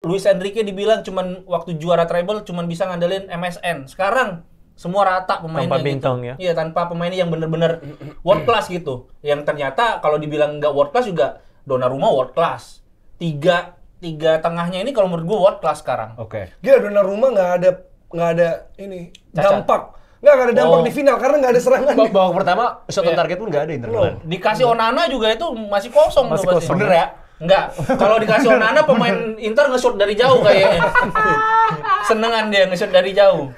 Luis Enrique dibilang cuman waktu juara treble cuman bisa ngandelin MSN. Sekarang semua rata pemainnya tanpa bintang gitu. ya. Iya, tanpa pemain yang bener-bener world class gitu. Yang ternyata kalau dibilang nggak world class juga Donnarumma world class. Tiga tengahnya ini kalau menurut gue world class sekarang. Oke. Gila, Donnarumma nggak ada ini Cacat. dampak. Nggak ada dampak di final karena nggak ada serangan. Babak pertama shot on target pun nggak ada Inter. Dikasih Onana juga itu masih kosong Masih tuh pasti. kosong. Bener ya? Enggak. Kalau dikasih Onana pemain Inter nge-shoot dari jauh kayaknya. Senengan dia nge-shoot dari jauh.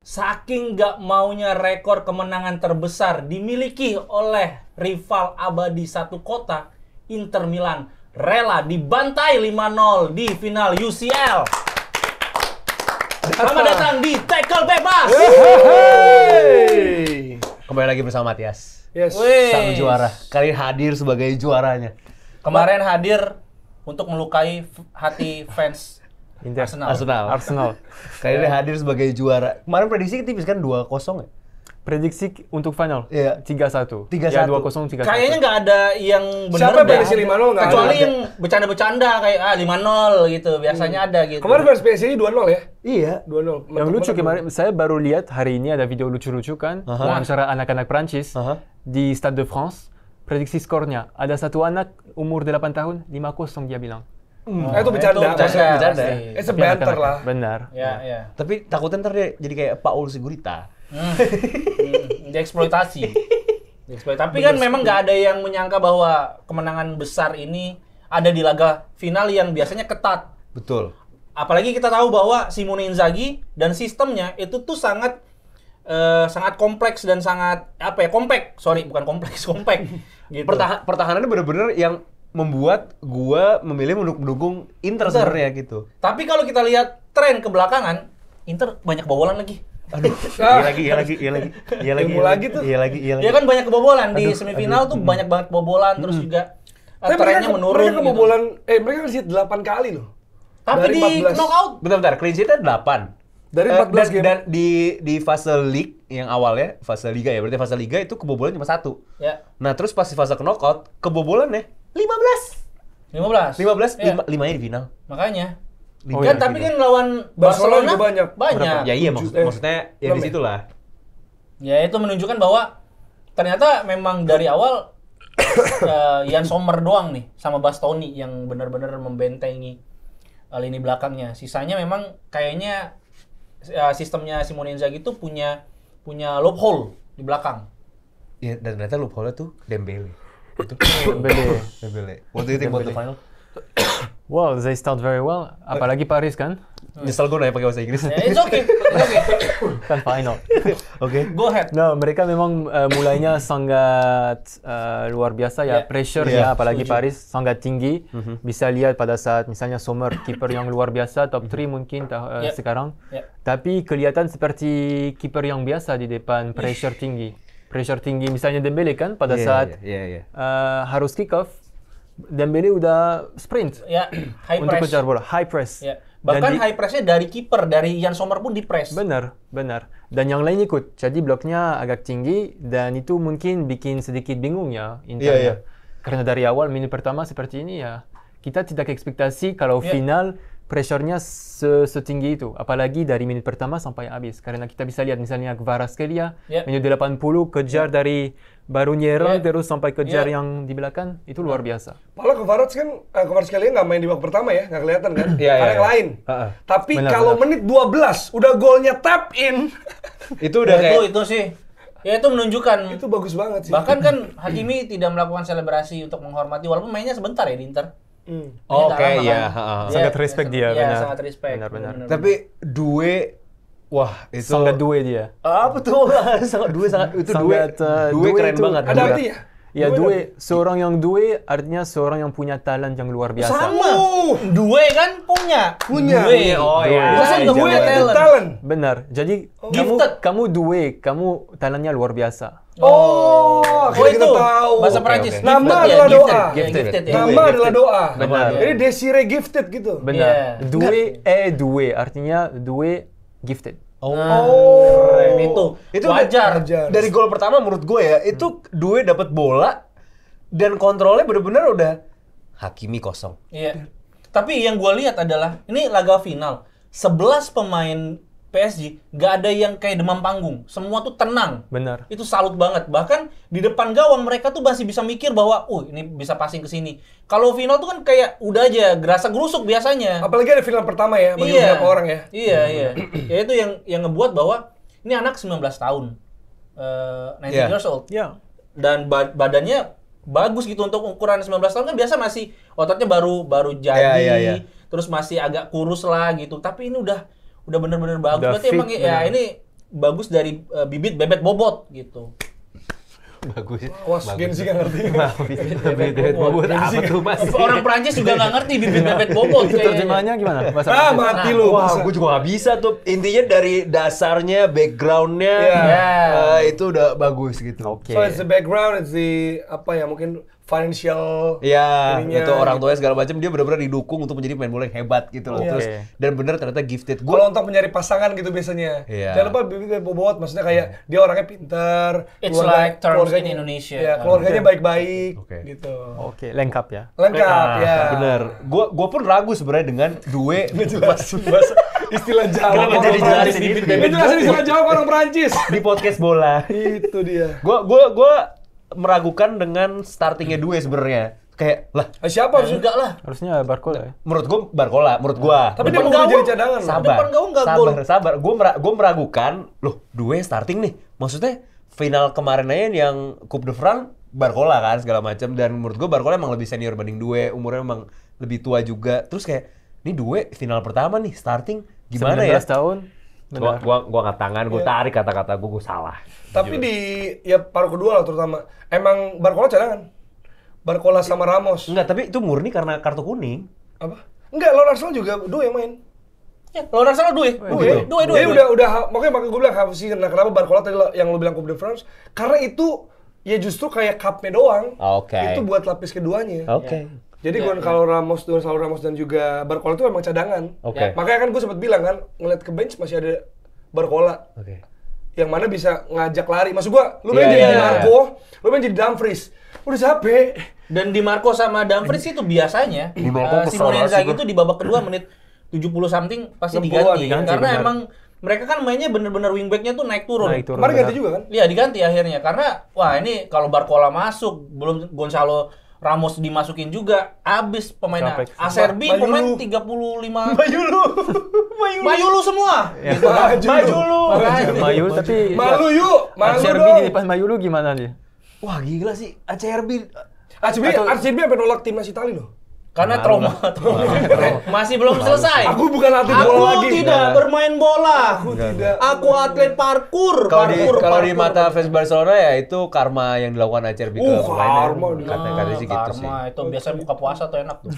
Saking nggak maunya rekor kemenangan terbesar dimiliki oleh rival abadi satu kota, Inter Milan rela dibantai 5-0 di final UCL. Selamat datang di Tackle Bebas. Hey. Kembali lagi bersama Matias. Yes. Wih. Sang juara. Kali ini hadir sebagai juaranya. Kemarin hadir untuk melukai hati fans Inter. Arsenal. Kali ini hadir sebagai juara. Kemarin prediksi tipis kan 2-0 ya? Prediksi untuk final. Iya. 3-1. 3-1. Ya 2-0 3-1. Kayaknya nggak ada yang benar. Siapa yang prediksi 5-0 nggak Kecuali ada. yang bercanda-bercanda kayak 5-0 gitu. Biasanya ada gitu. Kemarin versi PSG 2-0 ya? Iya. 2-0. Yang lucu kemarin, saya baru lihat hari ini ada video lucu-lucu kan, wawancara anak-anak Prancis di Stade de France. Prediksi skornya, ada satu anak umur 8 tahun, 5-0 dia bilang. Itu bercanda. bercanda. pasti. It's a Tapi banter anak-anak, lah. Benar. Ya. Tapi takutnya ntar dia jadi kayak Paul Sigurita. Dieksploitasi. Tapi kan memang nggak ada yang menyangka bahwa kemenangan besar ini ada di laga final yang biasanya ketat. Betul. Apalagi kita tahu bahwa Simone Inzaghi dan sistemnya itu tuh sangat kompleks dan sangat compact. Sorry, bukan kompleks, compact. Gitu. Pertahanannya bener-bener yang membuat gua memilih untuk mendukung Inter sebenarnya gitu. Tapi kalau kita lihat tren kebelakangan, Inter banyak kebobolan lagi. Aduh, iya lagi. Ilmu lagi tuh. Iya lagi. Dia kan banyak kebobolan di semifinal tuh banyak banget kebobolan terus juga Tapi trennya menurun. Mereka kebobolan, mereka kan 8 kali loh. Tapi Dari di 14. knockout Bentar, clean sheet-nya 8. Dari 14 game. Dan di fase league yang awalnya, fase liga ya, berarti fase liga itu kebobolan cuma 1. ya Nah, terus pas di fase knockout, kebobolannya 15. 15. 15, Ya. 5-nya di final. Makanya. Oh, Kan iya, tapi gitu. kan lawan Barcelona Barcelona juga banyak. Ya iya, 7, maksudnya ya 6 di situ lah. Ya itu menunjukkan bahwa ternyata memang dari awal Jan Sommer doang nih sama Bastoni yang benar-benar membentengi lini belakangnya. Sisanya memang kayaknya sistemnya Simone Inzaghi itu punya loophole di belakang. Ya, dan ternyata loophole-nya tuh Dembele. Itu Dembele. What do you think about the final? Well, they start very well. Apalagi Paris kan? Nyesel gue nanya pakai bahasa Inggris. It's okay. Kan final. Oke. Go ahead. No, mereka memang mulainya sangat luar biasa ya. Ya. Pressure-nya, apalagi setuju. Paris, sangat tinggi. Bisa lihat pada saat misalnya Sommer, kiper yang luar biasa, top 3 mungkin Ya. sekarang. Ya. Tapi kelihatan seperti kiper yang biasa di depan pressure tinggi. Pressure tinggi misalnya Dembele kan pada saat Iya. harus kick off, Dembele udah sprint Ya, high untuk press. kejar bola, high press. Ya. Dan Bahkan di- high pressnya dari kiper, dari Jan Sommer pun di press. Benar. Dan yang lain ikut. Jadi bloknya agak tinggi dan itu mungkin bikin sedikit bingung ya Inter. Iya. Karena dari awal menit pertama seperti ini ya kita tidak ekspektasi kalau Iya. final pressure-nya setinggi itu. Apalagi dari menit pertama sampai habis. Karena kita bisa lihat misalnya Kvaratskhelia Iya. menit 80 kejar dari baru nyerang Iya. terus sampai kejar Iya. yang di belakang itu luar biasa. Malah Kvaratskhelia nggak main di babak pertama ya, nggak kelihatan kan? Iya, Karena iya. yang lain. Heeh. Tapi Benar, kalau benar. menit 12 udah golnya tap in, Itu udah kayak itu sih. Ya itu menunjukkan. itu bagus banget sih. Bahkan kan Hakimi tidak melakukan selebrasi untuk menghormati walaupun mainnya sebentar ya di Inter. Oh, Mainnya nggak oke, lama iya, kan. heeh. Sangat respect dia, Iya, benar. sangat respect. Benar. Benar. Tapi Due, wah itu Sangat due dia. apa tuh? Due keren itu banget. Ada Due. artinya? Ya Due due, seorang yang due artinya seorang yang punya talent yang luar biasa. Sama. Due kan punya. Punya. Due. Oh Due. iya. Masa nggak punya Talent. talent? Benar. Jadi Gifted. kamu due, kamu talentnya luar biasa. Oh, akhirnya kita tahu. Bahasa Oke, Prancis. oke. Nama Gifted adalah ya, doa. gifted. Ya, Gifted. gifted ya. Nama Due, adalah gifted. doa. Benar. Jadi Desiree gifted gitu. Benar. Iya. Due artinya due gifted. Oh. Keren itu. Itu Wajar. Wajar. Dari gol pertama menurut gue ya, itu Due dapat bola Dan kontrolnya bener-bener udah Hakimi kosong. Iya. Tapi yang gue lihat adalah ini laga final. 11 pemain PSG nggak ada yang kayak demam panggung. Semua tuh tenang. Benar. Itu salut banget. Bahkan di depan gawang mereka tuh masih bisa mikir bahwa, ini bisa passing ke sini. Kalau final tuh kan kayak udah aja gerasa gerusuk biasanya. Apalagi ada final pertama ya bagi beberapa orang ya. Iya. Ya itu yang ngebuat bahwa ini anak 19 tahun. 19 years old. Ya. Dan badannya bagus gitu untuk ukuran 19 tahun kan biasa masih ototnya baru jadi. Iya. Terus masih agak kurus lah gitu. Tapi ini udah bener-bener bagus. Udah Berarti fit, emang ya bener. ini bagus dari bibit bebet bobot gitu. Bagus. Awas, Gen Z nggak ngerti. Bebet bobot apa tuh Mas? Orang Prancis juga nggak ngerti bibit bebet bobot. Itu terjemahannya gimana? Bahasa Ah, Prancis? mati lu. Wah, masa. gue juga gak bisa tuh. Intinya dari dasarnya, backgroundnya, Iya. itu udah bagus gitu. Oke. So it's the background, it's the apa ya mungkin financial. Iya, ininya, itu orang gitu. tuanya segala macam dia benar-benar didukung untuk menjadi pemain bola yang hebat gitu loh. Oke. Terus dan benar ternyata gifted. Kalau untuk mencari pasangan gitu biasanya. Iya. Jangan lupa bibit bobot, maksudnya kayak dia orangnya pintar. It's like terms in Indonesia. Ya, keluarganya baik-baik Oke. gitu. Oke, lengkap ya. Lengkap ya. Bener. Gua pun ragu sebenarnya dengan Due Ngejelasin bahasa istilah Jawa. Kenapa orang jadi Prancis. jelasin itu? Ngejelasin istilah Jawa ke orang Prancis. di podcast bola. Itu dia. Gua meragukan dengan startingnya Due sebenarnya. Kayak lah, Siapa harus Enggak lah. Harusnya Barcola ya. menurut gua Barcola, menurut gua. Tapi dia Depan mau jadi gawang. cadangan loh. Sabar, Depan gawang nggak gol. sabar. Gue meragukan, loh, Due starting nih. Maksudnya final kemarin aja yang Coupe de France, Barcola kan segala macam. Dan menurut gue Barcola emang lebih senior banding Due, umurnya emang lebih tua juga. Terus kayak, ini Due final pertama nih starting, gimana 19 ya? tahun. Benar. Gua angkat tangan, gue tarik kata-kata gue salah. Tapi di ya paruh kedua lah terutama. Emang Barcola cadangan. Barcola sama Ramos. Enggak, tapi itu murni karena kartu kuning. Apa? Enggak, lawan Arsenal juga Due yang main. Ya, lawan Arsenal Due. Due. Dia udah makanya gue bilang half season. Nah, kenapa Barcola tadi yang lu bilang Coupe de France? Karena itu ya justru kayak cup-nya doang. Oke. Itu buat lapis keduanya. Oke. Jadi kalau Ramos dan juga Barcola itu emang cadangan. Oke. Makanya kan gue sempat bilang kan, ngeliat ke bench masih ada Barcola. Oke. Yang mana bisa ngajak lari. Maksud gua, lu Iya, main jadi iya, Di iya. Marco, lu main jadi Dumfries. Udah capek. Dan Di Marco sama Dumfries itu biasanya Simone Inzaghi itu di babak kedua menit 70 something pasti 60-an diganti. diganti, Karena benar. emang mereka kan mainnya bener-bener wingbacknya tuh naik turun. Naik turun. Kemarin ganti benar. juga kan? Iya diganti akhirnya karena wah ini kalau Barcola masuk belum Gonzalo Ramos dimasukin juga abis pemainnya. Capek. Acerbi Mayulu. pemain 35 Mayulu. Mayulu semua. Ya. Gitu. Mayulu. Mayul tapi Malu yuk, malu Acerbi dong. di depan Mayulu gimana dia? Wah, gila sih. ACRB. RCB sampai nolak timnas Italia loh. Karena trauma. Masih belum selesai. Aku bukan atlet Aku bola lagi. tidak bermain bola. Tidak. Aku atlet parkur. Kalau di parkur. mata fans Barcelona ya itu karma yang dilakukan ACRB ke pemainnya. karma. Kata-kata sih gitu sih. Karma itu biasanya buka puasa tuh enak tuh.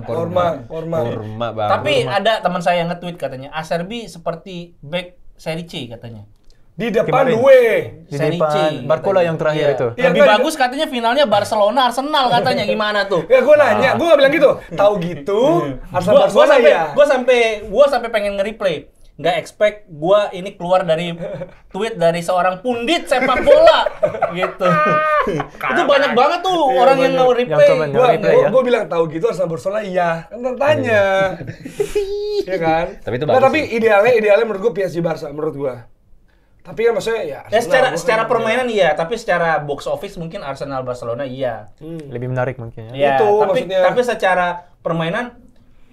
Korma. Kurma bang. Tapi ada teman saya yang nge-tweet katanya, Acerbi seperti back Serie C katanya. Di depan Kemarin. gue. Di Serie depan C, Barcola katanya. yang terakhir Iya. itu. Iya, Lebih enggak, bagus katanya finalnya Barcelona Arsenal katanya gimana tuh? Ya gue nanya, gue gak bilang gitu. Tahu gitu, Arsenal Gua Barcelona sampai ya. gua sampai pengen nge-replay. Nggak expect gua ini keluar dari tweet dari seorang pundit sepak bola gitu. Itu banyak banget tuh Iya, orang yang banyak. nge-replay. Yang komen. Replay ya. Gue bilang tahu gitu Arsenal Barcelona iya. Kan tanya. Iya kan? Tapi itu Nah, bagus tapi idealnya menurut gue PSG Barca menurut gue. Tapi kan maksudnya ya. Ya Arsenal, secara gua kan- permainan iya, tapi secara box office mungkin Arsenal Barcelona iya. Lebih menarik mungkin ya. Ya, Itu tapi maksudnya. secara permainan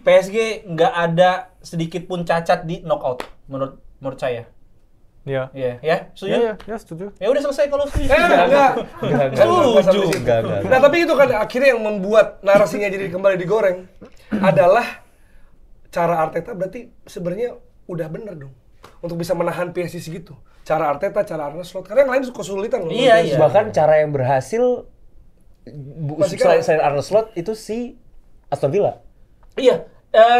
PSG nggak ada sedikit pun cacat di knockout menurut saya. Iya. Iya, ya, setuju? Ya, setuju. Ya udah selesai kalau setuju. Enggak. Setuju. Enggak. Nah, tapi itu kan akhirnya yang membuat narasinya jadi kembali digoreng adalah cara Arteta berarti sebenarnya udah bener dong untuk bisa menahan PSG segitu. Cara Arteta, cara Arne Slot, karena yang lain kesulitan loh. Iya, iya. Bahkan cara yang berhasil Masih kalah. selain Arne Slot itu si Aston Villa. Iya,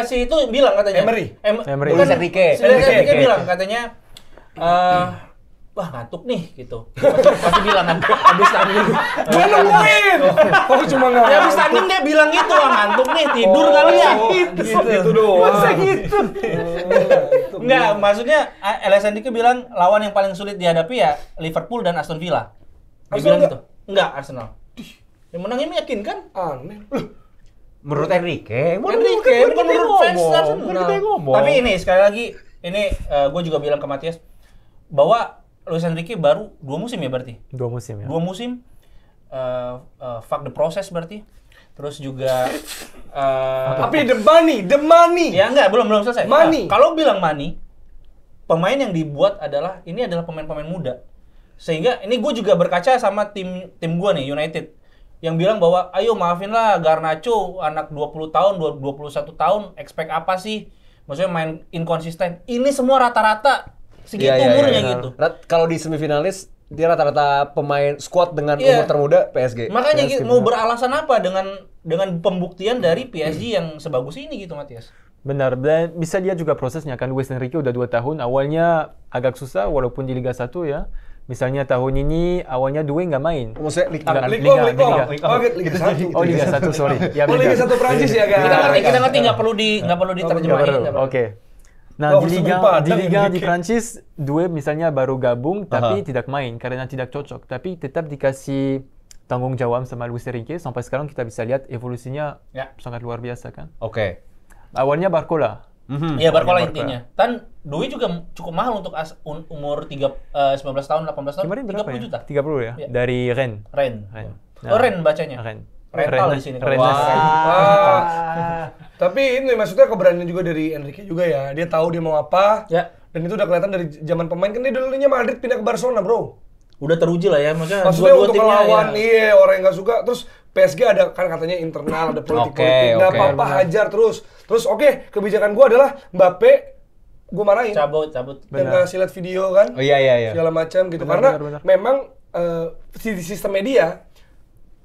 si itu bilang katanya. Emery. Emery. Bukan, Luis Enrique. si Luis Enrique Enrique. bilang katanya, wah ngantuk nih gitu. Pasti bilang kan, abis tanding. Gue nungguin. Oh, cuma nggak. Ya abis tanding dia bilang gitu, wah ngantuk nih, tidur kali ya. Gitu doang. Masa gitu? Enggak, maksudnya Luis Enrique bilang lawan yang paling sulit dihadapi ya Liverpool dan Aston Villa. Dia Arsenal bilang nggak? gitu. Enggak, Arsenal. Yang menangnya meyakinkan. Aneh. Menurut Enrique, Enrique, bukan menurut fans Arsenal. Kan kita yang ngomong. Tapi ini sekali lagi, ini gue juga bilang ke Matias bahwa Luis Enrique baru 2 musim ya berarti. 2 musim ya. 2 musim. Fuck the process berarti. Terus juga Tapi the money. ya enggak, belum selesai. Money. Nah, kalau bilang money, pemain yang dibuat adalah pemain-pemain muda. Sehingga ini gue juga berkaca sama tim gue nih, United, yang bilang bahwa ayo maafinlah Garnacho anak 20 tahun, 21 tahun, expect apa sih? Maksudnya main inkonsisten. Ini semua rata-rata segitu umurnya gitu. Kalau di semifinalis dia rata-rata pemain squad dengan umur termuda PSG. Makanya gitu, mau beralasan apa dengan pembuktian dari PSG yang sebagus ini gitu, Matias? Benar, dan bisa lihat juga prosesnya kan. Luis Enrique udah 2 tahun, awalnya agak susah walaupun di Liga 1 ya. Misalnya tahun ini awalnya Doué nggak main. Maksudnya Liga 1. Oh Liga 1, sorry. Ya, Liga 1 Prancis ya guys. Kita ngerti nggak perlu diterjemahin. Oke. Nah, di Liga di Prancis, Doué misalnya baru gabung tapi tidak main karena tidak cocok. Tapi tetap dikasih tanggung jawab sama Luis Enrique. Sampai sekarang kita bisa lihat evolusinya sangat luar biasa kan. Oke. Awalnya Barcola. Iya, Barcola intinya. Dan Doué juga cukup mahal untuk umur 19 tahun, 18 tahun. Kemarin berapa 30 ya? juta. 30 ya? Dari Rennes. Oh, Rennes bacanya. Rental di sini. Tapi ini maksudnya keberanian juga dari Enrique juga ya. Dia tahu dia mau apa. Ya. Dan itu udah kelihatan dari zaman pemain kan dia dulunya Madrid pindah ke Barcelona, Bro. Udah teruji lah ya, maksudnya untuk melawan orang yang nggak suka. Terus PSG ada kan katanya internal, ada politik-politik. Nggak apa-apa, hajar terus. Terus kebijakan gua adalah Mbappe gua marahin. Cabut. Dan kasih lihat video kan. Oh iya. Segala macam gitu. Karena memang sistem media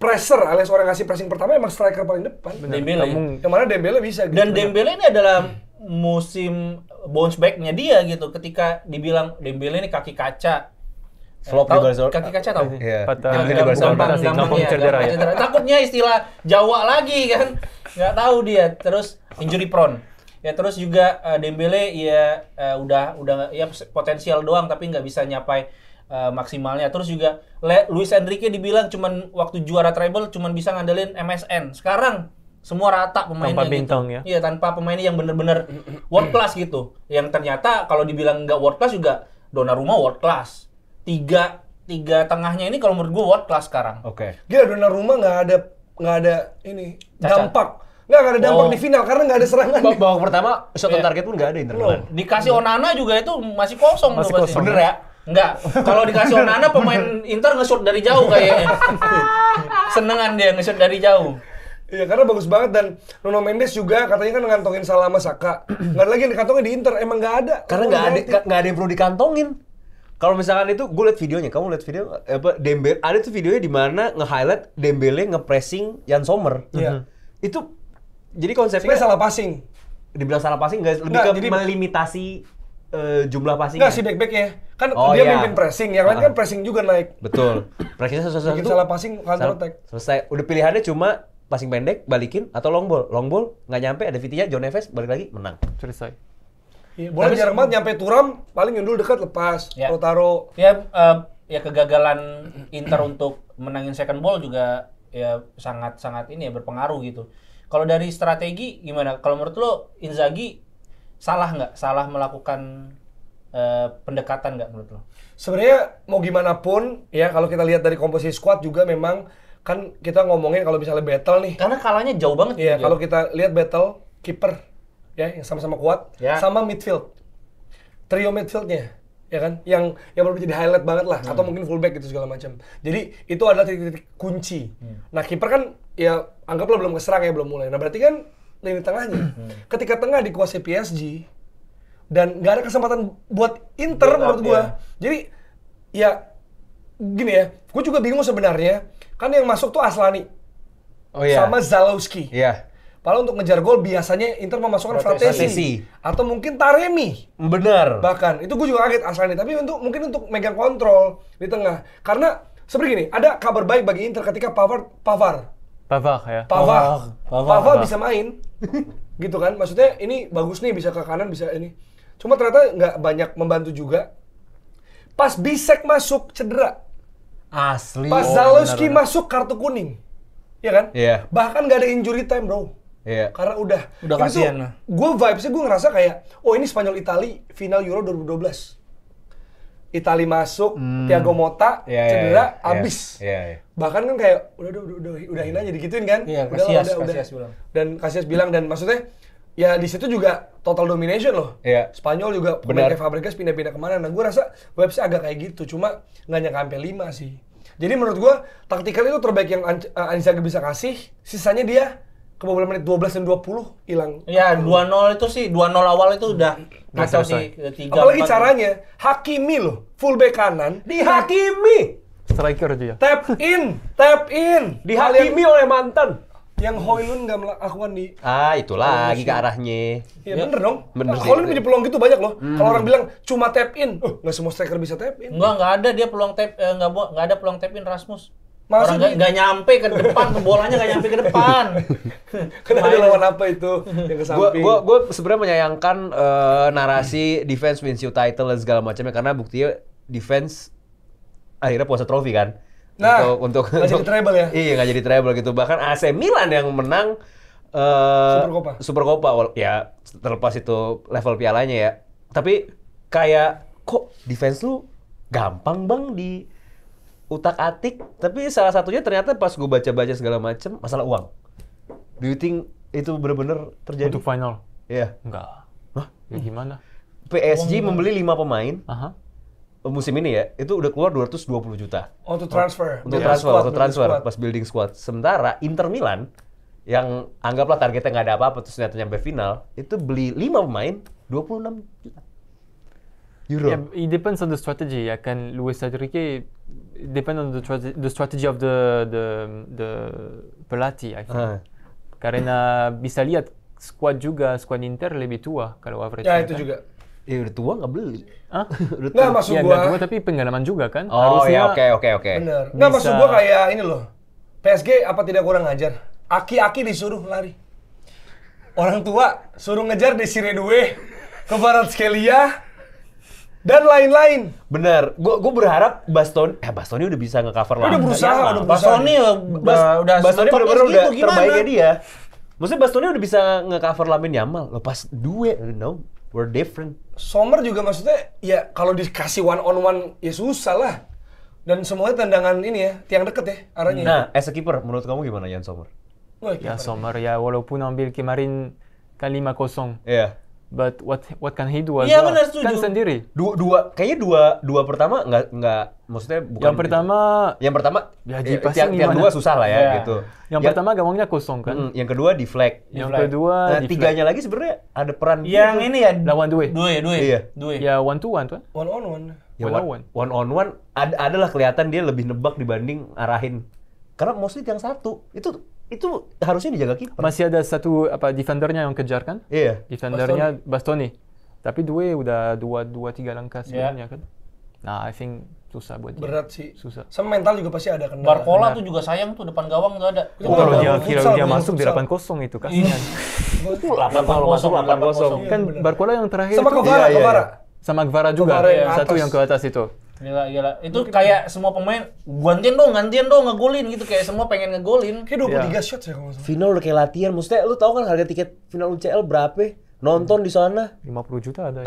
pressure alias orang ngasih pressing pertama emang striker paling depan. Dembele. Yang mana Dembele bisa gitu. Dan Dembele ini adalah musim bounce back-nya dia gitu. Ketika dibilang Dembele ini kaki kaca. Flop di Barcelona. Kaki kaca tau? Iya. Gampang cedera ya. Takutnya istilah Jawa lagi kan. Nggak tahu dia. Terus injury prone. Ya terus juga Dembele ya udah ya potensial doang tapi nggak bisa nyapai maksimalnya. Terus juga Luis Enrique dibilang cuman waktu juara treble cuman bisa ngandelin MSN. Sekarang semua rata pemainnya tanpa bintang ya. Iya, tanpa pemain yang benar-benar world class gitu. Yang ternyata kalau dibilang nggak world class juga Donnarumma world class. Tiga tengahnya ini kalau menurut gue world class sekarang. Oke. Gila, Donnarumma nggak ada ini dampak. Nggak ada dampak di final karena nggak ada serangan. Babak pertama shot on target pun nggak ada internal. Dikasih Onana juga itu masih kosong. Bener ya? Enggak. Kalau dikasih Onana pemain Inter nge-shoot dari jauh kayaknya. Senengan dia nge-shoot dari jauh. Iya, karena bagus banget. Dan Nuno Mendes juga katanya kan ngantongin Salah sama Saka. Nggak ada lagi yang dikantongin di Inter, emang nggak ada. Karena nggak ada yang perlu dikantongin. Kalau misalkan itu, gue liat videonya, kamu liat video Dembele, ada tuh videonya di mana nge-highlight Dembele nge-pressing Jan Sommer. Iya. Itu jadi konsepnya sebenarnya salah passing. Dibilang salah passing lebih ke melimitasi jumlah passing. Nggak, si back-backnya. Kan dia mimpin pressing, yang lain kan pressing juga naik. Betul. Pressingnya sesuatu. Salah passing, counter attack. Selesai. Udah pilihannya cuma passing pendek, balikin, atau long ball. Long ball nggak nyampe, ada VT-nya, John Neves balik lagi, menang. Selesai. Iya, bola jarang banget nyampe Thuram, paling nyundul dekat lepas, taro. Ya kegagalan Inter untuk menangin second ball juga ya sangat ini ya berpengaruh gitu. Kalau dari strategi gimana? Kalau menurut lo Inzaghi salah nggak? Salah melakukan pendekatan nggak menurut lo? Sebenarnya mau gimana pun ya kalau kita lihat dari komposisi squad juga memang kan kita ngomongin kalau misalnya battle nih. Karena kalahnya jauh banget. Iya, kalau kita lihat battle kiper ya yang sama-sama kuat sama midfield. Trio midfieldnya ya kan yang baru jadi highlight banget lah atau mungkin fullback gitu segala macam. Jadi itu adalah titik-titik kunci. Nah, kiper kan ya anggaplah belum keserang ya, belum mulai. Nah, berarti kan lini tengahnya. Ketika tengah dikuasai PSG dan nggak ada kesempatan buat Inter menurut gua. Jadi ya gini ya, gua juga bingung sebenarnya. Kan yang masuk tuh Aslani sama Zalewski. Iya. Padahal untuk ngejar gol biasanya Inter memasukkan Fratesi atau mungkin Taremi. Bener. Bahkan itu gue juga kaget Aslani, tapi mungkin untuk megang kontrol di tengah. Karena seperti gini, ada kabar baik bagi Inter ketika Pavard bisa main. Gitu kan? Maksudnya ini bagus nih, bisa ke kanan, bisa ini. Cuma ternyata nggak banyak membantu juga. Pas Bisek masuk cedera. Asli. Pas Zalewski masuk kartu kuning. Iya kan? Iya. Bahkan nggak ada injury time, bro. Iya. Karena udah kasihan lah. Gue vibes-nya gue ngerasa kayak, oh ini Spanyol Itali final Euro 2012. Itali masuk, Thiago Motta cedera, abis. Iya. Bahkan kan kayak udahin aja digituin kan? Iya, Udahlah, Casillas bilang. Dan Casillas bilang, dan maksudnya ya di situ juga total domination loh. Iya. Spanyol juga pemain kayak Fabregas pindah-pindah kemana. Nah gue rasa vibes-nya agak kayak gitu, cuma nggak nyangka sampai 5 sih. Jadi menurut gue taktikal itu terbaik yang Inzaghi bisa kasih. Sisanya dia kebobolan menit 12 dan 20 hilang. Ya 2-0 itu sih, 2-0 awal itu udah kacau sih. 3, Apalagi 4. caranya, Hakimi loh, fullback kanan Dihakimi. Striker dia. tap in. Dihakimi oleh mantan. Yang Højlund nggak melakukan di. Itu lagi ke arahnya. Iya bener dong. Bener sih. Højlund punya peluang gitu banyak loh. Kalau orang bilang cuma tap in, nggak semua striker bisa tap in. Enggak ada dia peluang tap enggak ada peluang tap in Rasmus. Masa Orang nggak nyampe ke depan, ke bolanya nggak nyampe ke depan. Kenapa ada lawan apa itu yang ke samping? Gue sebenarnya menyayangkan narasi defense wins you title dan segala macamnya karena buktinya defense akhirnya puasa trofi kan. Nah, untuk nggak jadi treble ya? Iya, nggak jadi treble gitu. Bahkan AC Milan yang menang Supercopa. Ya terlepas itu level pialanya ya. Tapi kayak kok defense lu gampang bang di utak-atik. Tapi salah satunya ternyata pas gue baca-baca segala macam masalah uang. Do you think itu benar-benar terjadi? Untuk final? Iya. Enggak. Hah? Ya gimana? PSG membeli 5 pemain Aha. musim ini ya, itu udah keluar 220 juta. Untuk transfer. Untuk Building transfer squad. pas building squad. Sementara Inter Milan yang anggaplah targetnya nggak ada apa-apa terus ternyata nyampe final, itu beli 5 pemain 26 juta. Euro. Yeah, it depends on the strategy. Ya kan Luis Enrique depend on the strategy of the pelatih, I think. Karena bisa lihat squad Inter lebih tua kalau average. Ya itu juga. Ya udah tua nggak beli. Hah? Nggak maksud Ya gua. nggak tua tapi pengalaman juga kan. Oh Harusnya ya oke. Bener. Nggak maksud gua kayak ini loh. PSG apa tidak kurang ngajar? Aki-aki disuruh lari. Orang tua suruh ngejar Desire Doué, Kvaratskhelia, dan lain-lain. Bener. Gue berharap Bastoni udah bisa nge-cover lah. Udah berusaha. Bastoni udah Bastoni bener-bener gitu, udah gimana? terbaiknya dia. Maksudnya Bastoni udah bisa nge-cover Lamine Yamal. Lepas Doué, no, we're different. Sommer juga maksudnya ya kalau dikasih one on one ya susah lah. Dan semuanya tendangan ini ya, tiang deket ya arahnya. Nah, as a keeper, menurut kamu gimana Jan Sommer? Wah, ya Sommer ya walaupun ambil kemarin kan 5-0. Iya. But what can he do as Iya, well? benar, setuju. Kan sendiri. Kayaknya dua pertama nggak maksudnya bukan. Yang pertama ya, passing tiang gimana? dua susah lah ya Iya. gitu. Yang pertama gawangnya kosong kan. Yang kedua di flag. Yang flag. kedua Nah, di tiganya lagi sebenarnya ada peran Yang gitu. ini ya lawan Doué. Iya. Doué. Ya 1-1 kan? one on one. Ya, one-on-one. one on one adalah kelihatan dia lebih nebak dibanding arahin. Karena mostly yang satu itu harusnya dijaga kiper. Masih ada satu defendernya yang kejar kan? Iya. Defendernya Bastoni. Tapi Doué udah 2-3 langkah sebelumnya kan. Nah, I think susah buat dia. Berat sih. Susah. Sama mental juga pasti ada kendala. Barcola tuh juga sayang tuh depan gawang tuh ada. Itu Kalau bukan dia futsal, kira dia bukan masuk di futsal. 8-0 itu kasihan. 8-0. Kan bener. Barcola yang terakhir Sama itu Kvara, Kvara. sama Kvara juga. Kvara yang Satu atas. yang ke atas itu. Gila. Itu kayak semua pemain gantian dong ngegolin gitu, kayak semua pengen ngegolin. Kayak 23 shots ya kalau nggak salah. Final udah kayak latihan. Maksudnya lu tahu kan harga tiket final UCL berapa? Nonton di sana. 50 juta ada.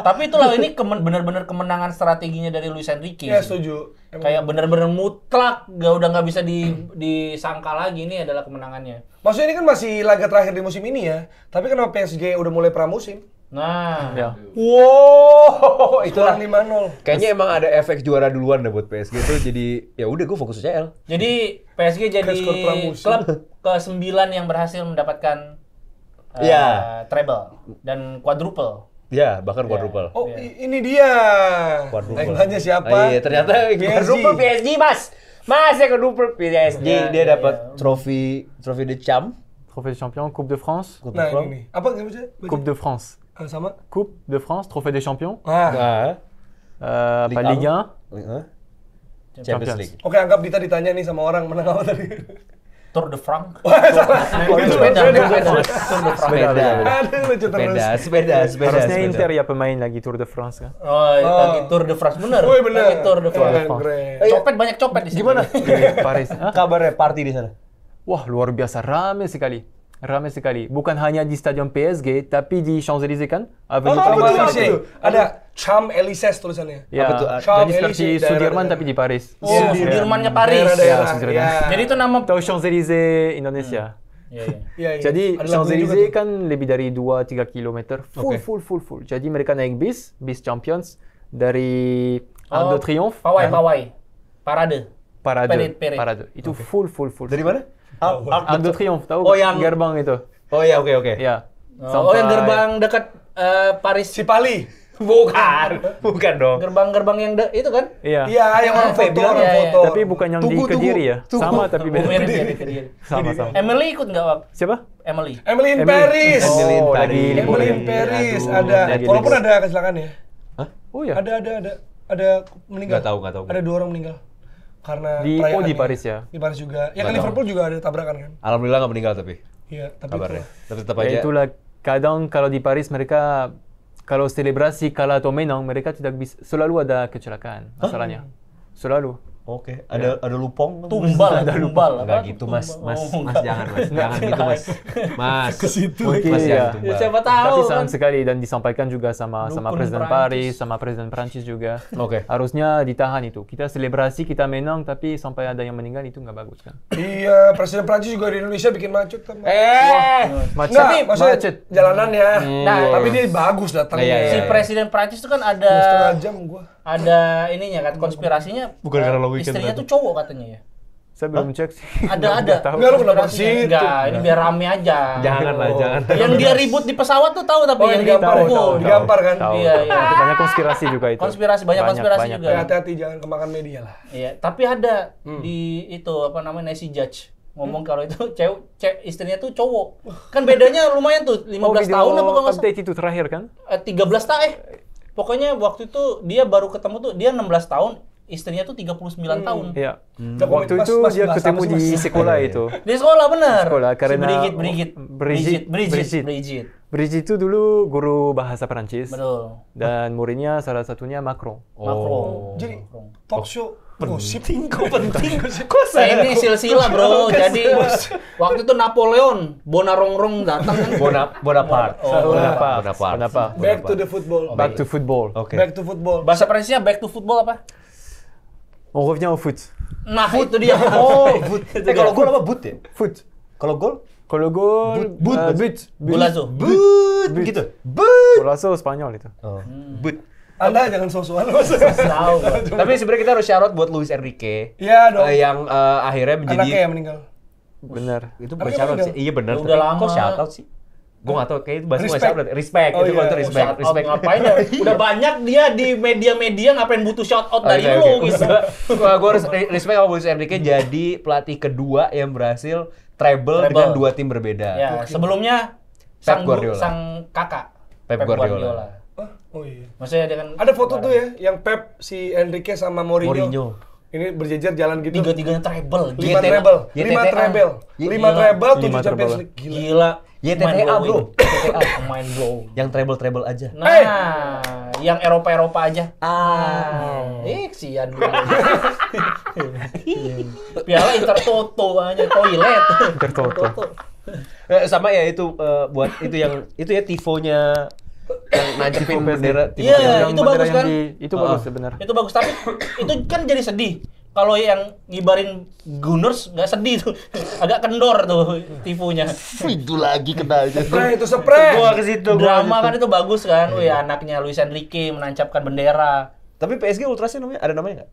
Tapi itulah ini benar-benar kemenangan strateginya dari Luis Enrique. Ya sih. setuju. Emang. Kayak benar-benar mutlak, udah nggak bisa disangka lagi, ini adalah kemenangannya. Maksudnya ini kan masih laga terakhir di musim ini ya. Tapi kenapa PSG udah mulai pramusim? Nah, Ya. Wow, itulah. Skor 5-0. Kayaknya emang ada efek juara duluan deh buat PSG itu. Jadi ya udah gue fokus UCL. jadi PSG jadi Ke skor pramusim. klub ke-9 yang berhasil mendapatkan treble dan quadruple. Ya, bahkan quadruple. Oh, ini dia. Quadruple. Englandnya siapa? Iya, ternyata quadruple PSG, Mas. Mas ya quadruple PSG. Dia dapat trofi de champ. Trophée de champion, Coupe de France. Nah, ini. Apa nggak bisa? Coupe de France. Sama? Coupe de France, Trophée des champions. Ah. Nah, Ligue 1. Champions League. Oke, anggap Dita ditanya nih sama orang menang apa tadi. Tour de France. Itu Sepeda, beda. beda. Tour de France. Sepeda. Aduh, lucu terus. Sepeda. Harusnya Inter ya pemain lagi Tour de France kan. Oh, lagi Tour de France bener. Woi, bener. Lagi Tour de France. Keren. Copet banyak copet di sini. Gimana? Di Paris. Hah? Kabarnya party di sana? Wah, luar biasa, ramai sekali. Ramai sekali. Bukan hanya di stadion PSG, tapi di Champs-Élysées kan? Avenue Apa Paris. tuh? Ada Champs-Élysées tulisannya. Ya, Apa tuh? jadi seperti Champs-Élysées, Sudirman daerah-daerah. tapi di Paris. Oh, Sudirmannya Paris. Daerah-daerah. Ya, Sudirman. Ya. Jadi itu nama Tahu Champs-Élysées Indonesia? Iya, iya. Iya, iya. Jadi Ada lagunya juga Champs-Élysées tuh. kan lebih dari 2-3 km. Full. Jadi mereka naik bis Champions dari Arc de Triomphe. Pawai. Parade. Parade. Parade. Itu full. Dari mana? Arc de Triomphe, tahu? Oh, yang- gerbang itu. Oh iya, oke. Ya. Oh, yang gerbang dekat Paris. Cipali. Bukan dong. Gerbang-gerbang yang itu kan? Iya. Iya, yang orang foto, bilang, orang iya, iya. foto. Tapi bukan yang di Kediri ya? Sama tapi beda. Mirip. Sama. Emily ikut nggak, Wak? Siapa? Emily. Emily in Paris. Emily in Oh, Paris. lagi libur Emily ya? in Paris Aduh, ada. lagi Walaupun libur. ada kecelakaan ya. Oh ya. Ada meninggal. Nggak tahu. Ada 2 orang meninggal. Karena Di perayaannya. Paris ya? Di Paris juga. Ya Nggak kan tahu. Liverpool juga ada tabrakan kan. Alhamdulillah nggak meninggal tapi Iya, tapi kabarnya. itu. Tapi tetap Ya aja. itulah kadang kalau di Paris mereka kalau selebrasi kalah atau menang mereka tidak bisa, selalu ada kecelakaan masalahnya. Selalu. Oke, ada lupong. Tumbal. Enggak gitu, Mas. Oh, Mas enggak. jangan, Mas. Jangan gitu, Mas. Mas. Ke situ. Oke, Mas iya. jangan Ya, tumbal. siapa tahu Tapi kan. sayang sekali dan disampaikan juga sama Dukun Presiden Prancis. Paris, sama Presiden Prancis juga. Oke. Harusnya ditahan itu. Kita selebrasi, kita menang, tapi sampai ada yang meninggal itu nggak bagus kan? Iya, Presiden Prancis juga di Indonesia bikin macet. Enggak, Macet. maksudnya Macet. jalanannya. Nah, tapi dia bagus datangnya. Iya, Si iya. Presiden Prancis itu kan 2,5 jam gua. ada ininya kan konspirasinya. Bukan karena lo weekend istrinya tadi. tuh cowok katanya ya. Saya belum cek sih. Ada. Nggak tahu. Enggak, lu kenapa ke situ? Enggak, ini biar rame aja. Jangan lah, jangan. Yang dia ribut di pesawat tuh tahu tapi Oh, yang digampar, dipukul. tahu. Digampar kan? Tahu, Iya, tahu. iya. Banyak konspirasi juga itu. Konspirasi, banyak konspirasi juga. Ya, hati-hati jangan kemakan media lah. Iya, tapi ada di itu apa namanya Nancy Judge ngomong kalau itu cewek istrinya tuh cowok. Kan bedanya lumayan tuh 15 video tahun apa kalau nggak salah. update itu terakhir kan? 13 tahun Pokoknya waktu itu dia baru ketemu tuh dia 16 tahun, istrinya tuh 39 tahun. Iya. Udah Waktu komit, itu Mas, dia bahas ketemu apa sih, di Mas? sekolah Iya, itu. Di sekolah bener. Sekolah, karena- Brigitte. Brigitte itu dulu guru bahasa Perancis. Betul. Dan muridnya salah satunya Macron. Macron. Jadi talk show gosip. penting. Ini silsilah bro. Jadi waktu itu Napoleon, Bonarongrong datang kan. Bonaparte. Bonaparte. Back to the football. Back to football. Oke. Back to football. Bahasa Perancisnya back to football apa? On revient au foot. Nah itu dia. Oh, boot. Kalau gol apa boot ya? Foot. Kalau gol? Kalau gol, Boot. but. Golazo. Boot. Gitu. Boot. Golazo Spanyol itu. Oh, boot. Anda jangan so-soan Mas. Tahu. Bro. Tapi sebenarnya kita harus shout out buat Luis Enrique. Iya dong. Yang akhirnya menjadi Anaknya yang meninggal. Benar. itu bukan Anaknya shout out meninggal. sih. Iya benar. Udah Tapi lama. kok shout out sih? Gue nggak tahu, kayaknya itu bahasa bukan Respect. shout out. Respect. Oh, Itu kalau iya. itu respect. Shout out Respect. ngapain ya? Udah banyak dia di media-media ngapain butuh shout out dari Oke, lu oke. gitu. Gue harus respect sama Luis Enrique jadi pelatih kedua yang berhasil treble dengan dua tim berbeda. Ya, sebelumnya Pep Guardiola. sang kakak Pep Guardiola. Oh iya. Maksudnya dia kan Ada foto tuh ya, yang Pep, si Enrique sama Mourinho. Mourinho. Ini berjejer jalan gitu. tiga-tiganya treble. 5 YTA. treble, 5 YTA. treble, 5 Gila. treble, 7 5 Champions treble. League. Gila. Gila. YTTA, bro. Main blow. Yang treble aja. Nah, yang Eropa aja. Sian dulu. Piala Intertoto aja, toilet. Intertoto. Sama ya itu buat itu ya tifonya yang nancepin Tifo bendera PSG. Iya, Yang itu bendera bagus yang kan? itu bagus sebenarnya. Itu bagus tapi itu kan jadi sedih. Kalau yang ngibarin Gunners nggak sedih tuh, agak kendor tuh tifonya. itu lagi kena aja. Spray itu spray. Gua ke situ. Drama kan itu bagus kan, wih anaknya Luis Enrique menancapkan bendera. Tapi PSG ultrasnya namanya ada namanya nggak?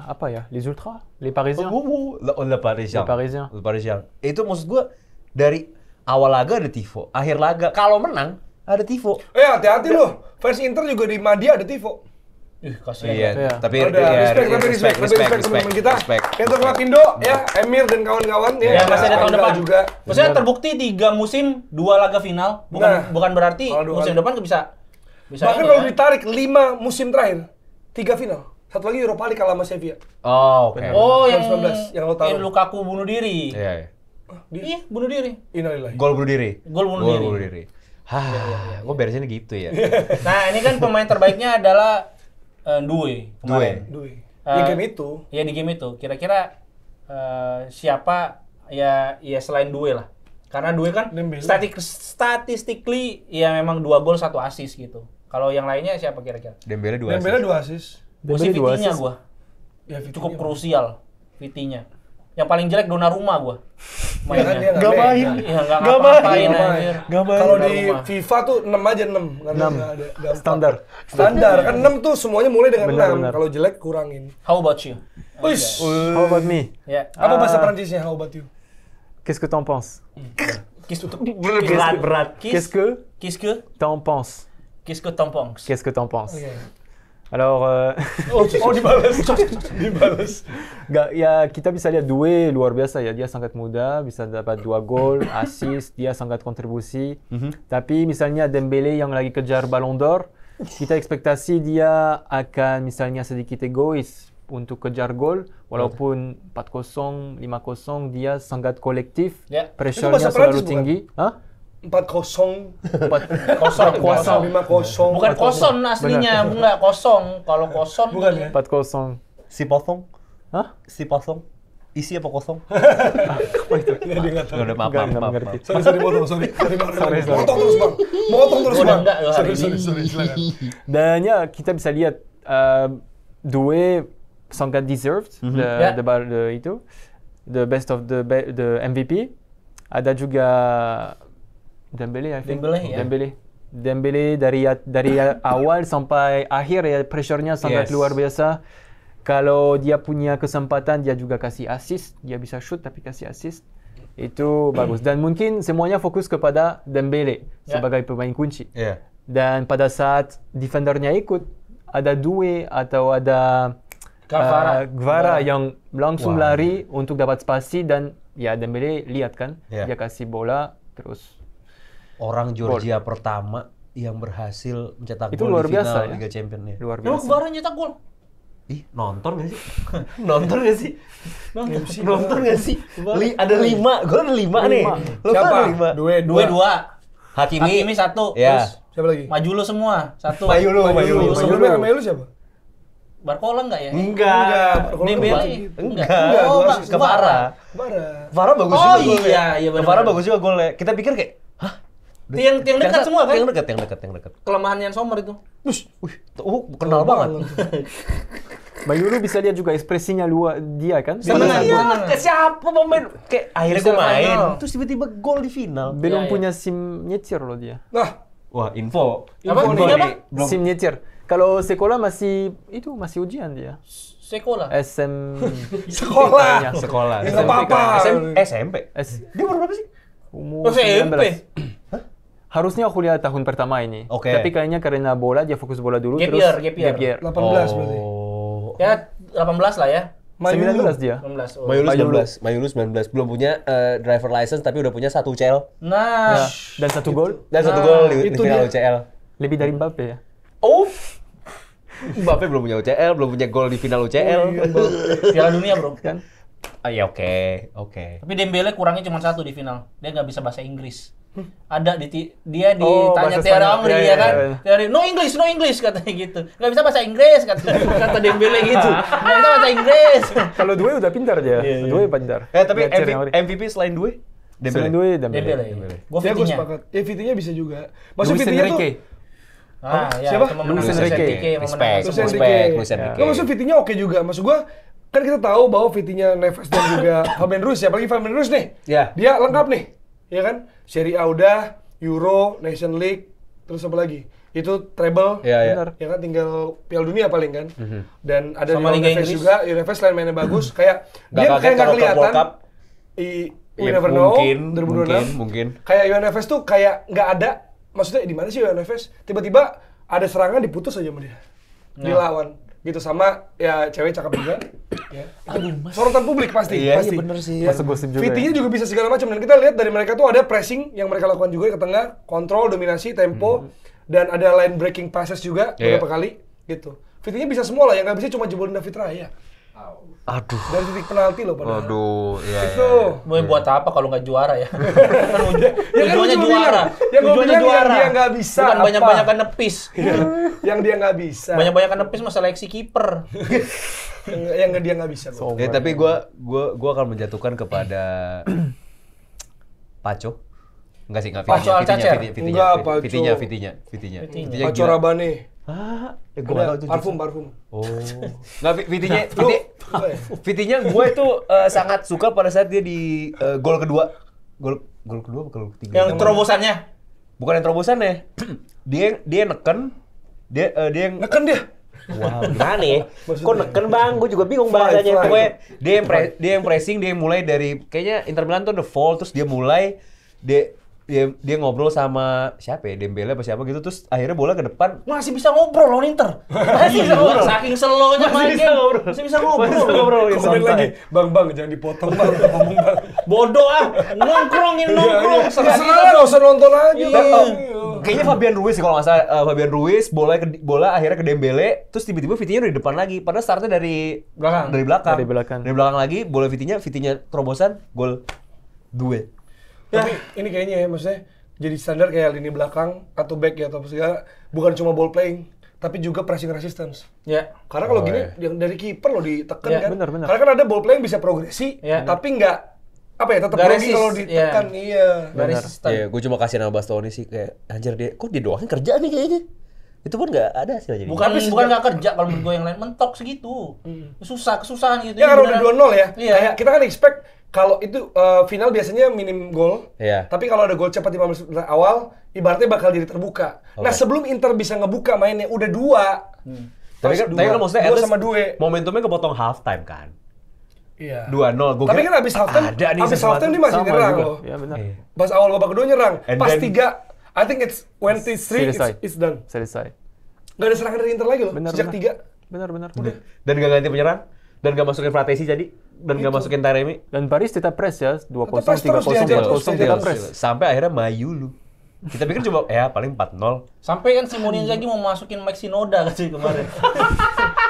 Apa ya? Les Ultras, les Parisiens. Le Parisien. Le Parisien. Le Parisien. Itu maksud gua dari awal laga ada tifo, akhir laga kalau menang ada tifo. Hati-hati loh. Fans Inter juga di Madia ada tifo. Kasihan. Iya, Iya. tapi Ada respect teman-teman kita. Kayak untuk Lapindo ya, Emir dan kawan-kawan Ya, masih ada tahun Angga depan. juga. Maksudnya terbukti 3 musim, 2 laga final. Bukan berarti kalau 2 musim kali. depan bisa Bahkan ini kalau kan. ditarik 5 musim terakhir, 3 final. Satu lagi Europa League kalah sama Sevilla. Oh, oke. Oh, yang 2019, yang lo taruh. Lukaku bunuh diri. Iya, iya. Iya, bunuh diri. Innalillahi. Gol bunuh diri. Gol bunuh diri. Hah, gue beresinnya gitu ya. Nah, ini kan pemain terbaiknya adalah Due kemarin. Dui. Eh, Di game itu, Ya di game itu. Kira-kira siapa ya selain Due lah. Karena Due kan Dembele. statistically ya memang 2 gol 1 assist gitu. Kalau yang lainnya siapa kira-kira? Dembele 2 Dembele assist. 2 assist. Gua sih Dembele 2 Vitinha assist. gua. Ya, Vitinha Cukup mah. krusial Vitinha. Yang paling jelek Donnarumma gua. Ya kan dia Nggak main. Iya, enggak Nggak ngapa-ngapain main. anjir. Nggak main. Kalau di Donnarumma. FIFA tuh 6 aja 6. Nggak 6. ada empat. Standar. Standar kan 6 tuh semuanya mulai dengan Benar, 6. benar. Kalau jelek kurangin. How about you? Wis. How about me? Ya. Apa bahasa Prancisnya how about you? Qu'est-ce que t'en penses? Berat. Qu'est-ce que Qu'est-ce que t'en penses? Qu'est-ce que t'en penses? Qu'est-ce que t'en penses? Oke. Alors, Oh, dibalas. Dibalas. nggak, ya kita bisa lihat Due luar biasa ya. Dia sangat muda, bisa dapat 2 gol, assist, dia sangat kontribusi. Tapi misalnya Dembele yang lagi kejar Ballon d'Or, kita ekspektasi dia akan misalnya sedikit egois untuk kejar gol, walaupun 4-0, 5-0 dia sangat kolektif, Ya. pressure-nya Itu bahasa selalu Prancis tinggi. Hah? 4-0, 5-0. 5-0. Bukan kosong aslinya, enggak kosong. Kalau kosong Bukan ya? 4-0. Si potong. Hah? Si potong. Isi apa kosong? Apa itu? Dia nggak tahu. Udah maaf, Nggak maaf. mengerti. Sorry, potong, sorry. Sorry, Bang. Sorry. Potong terus, Bang. Potong terus, Udah Bang. enggak loh hari Sorry, ini. sorry, silakan. Dan ya kita bisa lihat Due sangat deserved Ya. the best of the MVP. Ada juga Dembele, I think. Dembele, ya. Dembele dari awal sampai akhir ya pressure-nya sangat Yes. luar biasa. Kalau dia punya kesempatan dia juga kasih assist, dia bisa shoot tapi kasih assist. Itu bagus dan mungkin semuanya fokus kepada Dembele Ya. sebagai pemain kunci. Iya. Dan pada saat defendernya ikut, ada Due atau ada Gvara yang langsung Wah. lari untuk dapat spasi dan ya Dembele lihat kan, Ya. dia kasih bola terus. Orang Georgia pertama yang berhasil mencetak Itu gol luar di final biasa ya. Liga Champions ya. Luar Emang biasa. Gvara nyetak gol? Ih, nonton gak sih? Nonton gak sih? Nonton gak sih? Ada 5, gue ada 5 nih. Lo Siapa? ada 5. Due, Dua. Hakimi. Hakimi 1. Ya. Terus Siapa lagi? maju lu semua. 1. Mayulu. Mayulu siapa? Barcola enggak ya? Enggak. Kalau Dembele? Kovacic. Enggak. Enggak. Oh, dua Pak, assist. Ke Vara. Gvara. Vara bagus Oh, juga golnya. iya, benar. Vara bagus juga golnya. Kita pikir kayak, hah? Yang dekat semua kan? Yang dekat. Kelemahan yang Sommer itu. Wih, kenal banget. Mayulu bisa lihat juga ekspresinya luar dia kan. Seneng. Iya, ke siapa pemain? Kayak akhirnya gue Bisa main, final. terus tiba-tiba gol di final. Belum Iya, iya. punya SIM nyetir loh dia. Nah, Wah, info. Apa? Info Apa? nih. Belum. SIM nyetir. Kalau sekolah masih ujian dia. Sekolah. SM sekolah. Sekolah. Ya, nggak apa-apa. SMP. S- Dia umur berapa sih? umur Oh, SMP. 19. Harusnya kuliah tahun pertama ini. Oke. Tapi kayaknya karena bola dia fokus bola dulu Gap terus year. gap year. 18 berarti. Oh. Ya 18 lah ya. 19 dia. 19. Oh. Mayulu 19. Belum punya driver license tapi udah punya 1 UCL Nah, Ya, dan 1 gol dan 1 gol di itu final dia. UCL. lebih dari Mbappe ya. Oh. Mbappe belum punya UCL, belum punya gol di final UCL. Piala Dunia, Bro. Kan? Ah ya oke. Tapi Dembele kurangnya cuma 1 di final. Dia nggak bisa bahasa Inggris. Ada dia Oh, ditanya bahasa Thierry Spanyol. Henry Ya, ya kan. ya, ya. Thierry, no English katanya gitu. Nggak bisa bahasa Inggris kata Dembele gitu. Nggak bisa bahasa Inggris. Kalau Due udah pintar dia. Due pintar. Tapi Lihat Thierry Henry. MVP selain Due? Selain Due Dembele. Dembele. Gua Ya gue Vitinha. sepakat. Ya Vitinha bisa juga. Maksud Luis Vitinha tuh Enrique. Ah, ya, Siapa? itu memenangkan Luis Enrique. Respect. Luis Respect. Enrique. Luis Enrique. Nggak, maksud Vitinha oke juga. Maksud gua kan kita tahu bahwa Vitinha, Neves dan juga Fabian Ruiz ya. Apalagi Fabian Ruiz nih. Ya. Dia lengkap nih. Ya kan? Serie A udah, Euro, Nation League, terus apa lagi? Itu treble. Iya, iya. Benar. Ya kan tinggal Piala Dunia paling kan. Dan ada Sama Joao Liga Neves Inggris. juga. Joao Neves selain mainnya bagus, kayak Nggak dia kaget kayak nggak kalau ke World kelihatan. Cup. We Ya, never know. mungkin, 2026. mungkin. Kayak Joao Neves tuh kayak nggak ada. Maksudnya di mana sih Joao Neves? Tiba-tiba ada serangan diputus aja sama dia. Dilawan. Gitu sama ya cewek cakep juga. Ya. Sorotan publik pasti. Iya, pasti. iya bener sih. Ya. Masuk gosip juga Vitinha ya. juga bisa segala macam dan kita lihat dari mereka tuh ada pressing yang mereka lakukan juga ke tengah, kontrol, dominasi, tempo dan ada line breaking passes juga Iya. beberapa kali gitu. Vitinha bisa semua lah, yang nggak bisa cuma jebolin David Raya. Aduh. Dari titik penalti loh padahal. Aduh, iya. Itu. Buat apa kalau nggak juara ya? Kan gua tujuannya bilang. juara. Yang gua Tujuannya bilang juara. yang dia nggak bisa Bukan apa? banyak-banyakan nepis. Yang dia nggak bisa. Banyak-banyakan nepis mah seleksi kiper. yang dia nggak bisa. Gua. Tapi gua akan menjatuhkan kepada Paco. Enggak sih, enggak Paco Alcacer. Enggak, Paco. Vitinha. Paco Rabanne. Gua enggak tahu itu. Parfum. Oh. Enggak, Vitinha gue itu sangat suka pada saat dia di gol kedua. Gol kedua apa gol ketiga? Yang terobosannya. Bukan yang terobosannya. dia neken. Dia yang Neken dia. wow, gimana ya? Kok neken bang? Gue juga bingung bahasanya. Pokoknya dia yang pressing, dia yang mulai dari kayaknya Inter Milan tuh the fall, terus dia mulai dia ngobrol sama siapa ya, Dembele apa siapa gitu, terus akhirnya bola ke depan. Masih bisa ngobrol lawan Inter. Masih bisa ngobrol. Saking slow-nya main game. Masih bisa ngobrol. Komen lagi, bang jangan dipotong bang, ngomong bang. Bodoh nongkrong. Serah nggak usah nonton aja. Kayaknya Fabian Ruiz kalau nggak salah, Fabian Ruiz bola akhirnya ke Dembele, terus tiba-tiba Vitinha udah di depan lagi, padahal startnya dari belakang. Dari belakang lagi, bola Vitinha terobosan, gol 2. Tapi ini kayaknya ya, maksudnya jadi standar kayak lini belakang atau back ya atau apa segala, bukan cuma ball playing, tapi juga pressing resistance. Ya. Karena kalau gini, yang dari kiper lo ditekan kan. Benar. Karena kan ada ball playing bisa progresi, tapi nggak apa ya, tetap grogi kalau ditekan. Iya. Nggak resisten. Iya, gue cuma kasih nama Bastoni sih, kayak anjir kok dia doang kerja nih kayaknya. Itu pun nggak ada hasilnya jadi. Bukan nggak kerja, kalau menurut gue yang lain mentok segitu. Kesusahan gitu. Ya karena udah 2-0 ya. Iya. Kayak kita kan expect kalau itu final biasanya minim gol. Iya. Tapi kalau ada gol cepat 15 menit awal, ibaratnya bakal jadi terbuka. Nah, sebelum Inter bisa ngebuka mainnya udah 2. Tapi kan maksudnya 2 sama 2. momentumnya kepotong half time kan. Iya. 2-0. Tapi kan abis half time dia masih nyerang loh. Ya benar. Pas awal babak kedua nyerang. And Pas then- 3, I think it's 23 it's done. Selesai. Gak ada serangan dari Inter lagi loh. Sejak 3. Benar. Dan gak ganti penyerang, dan gak masukin Fratesi jadi, dan gak masukin Taremi. Dan Paris tetap press ya, 2-0, Tetap press terus, 3-0, diajar terus, 4-0 diajar tetap terus. press. Sampai akhirnya Mayulu. Kita pikir cuma paling 4-0. Sampai kan Simone Inzaghi mau masukin Mike Shinoda katanya kemarin.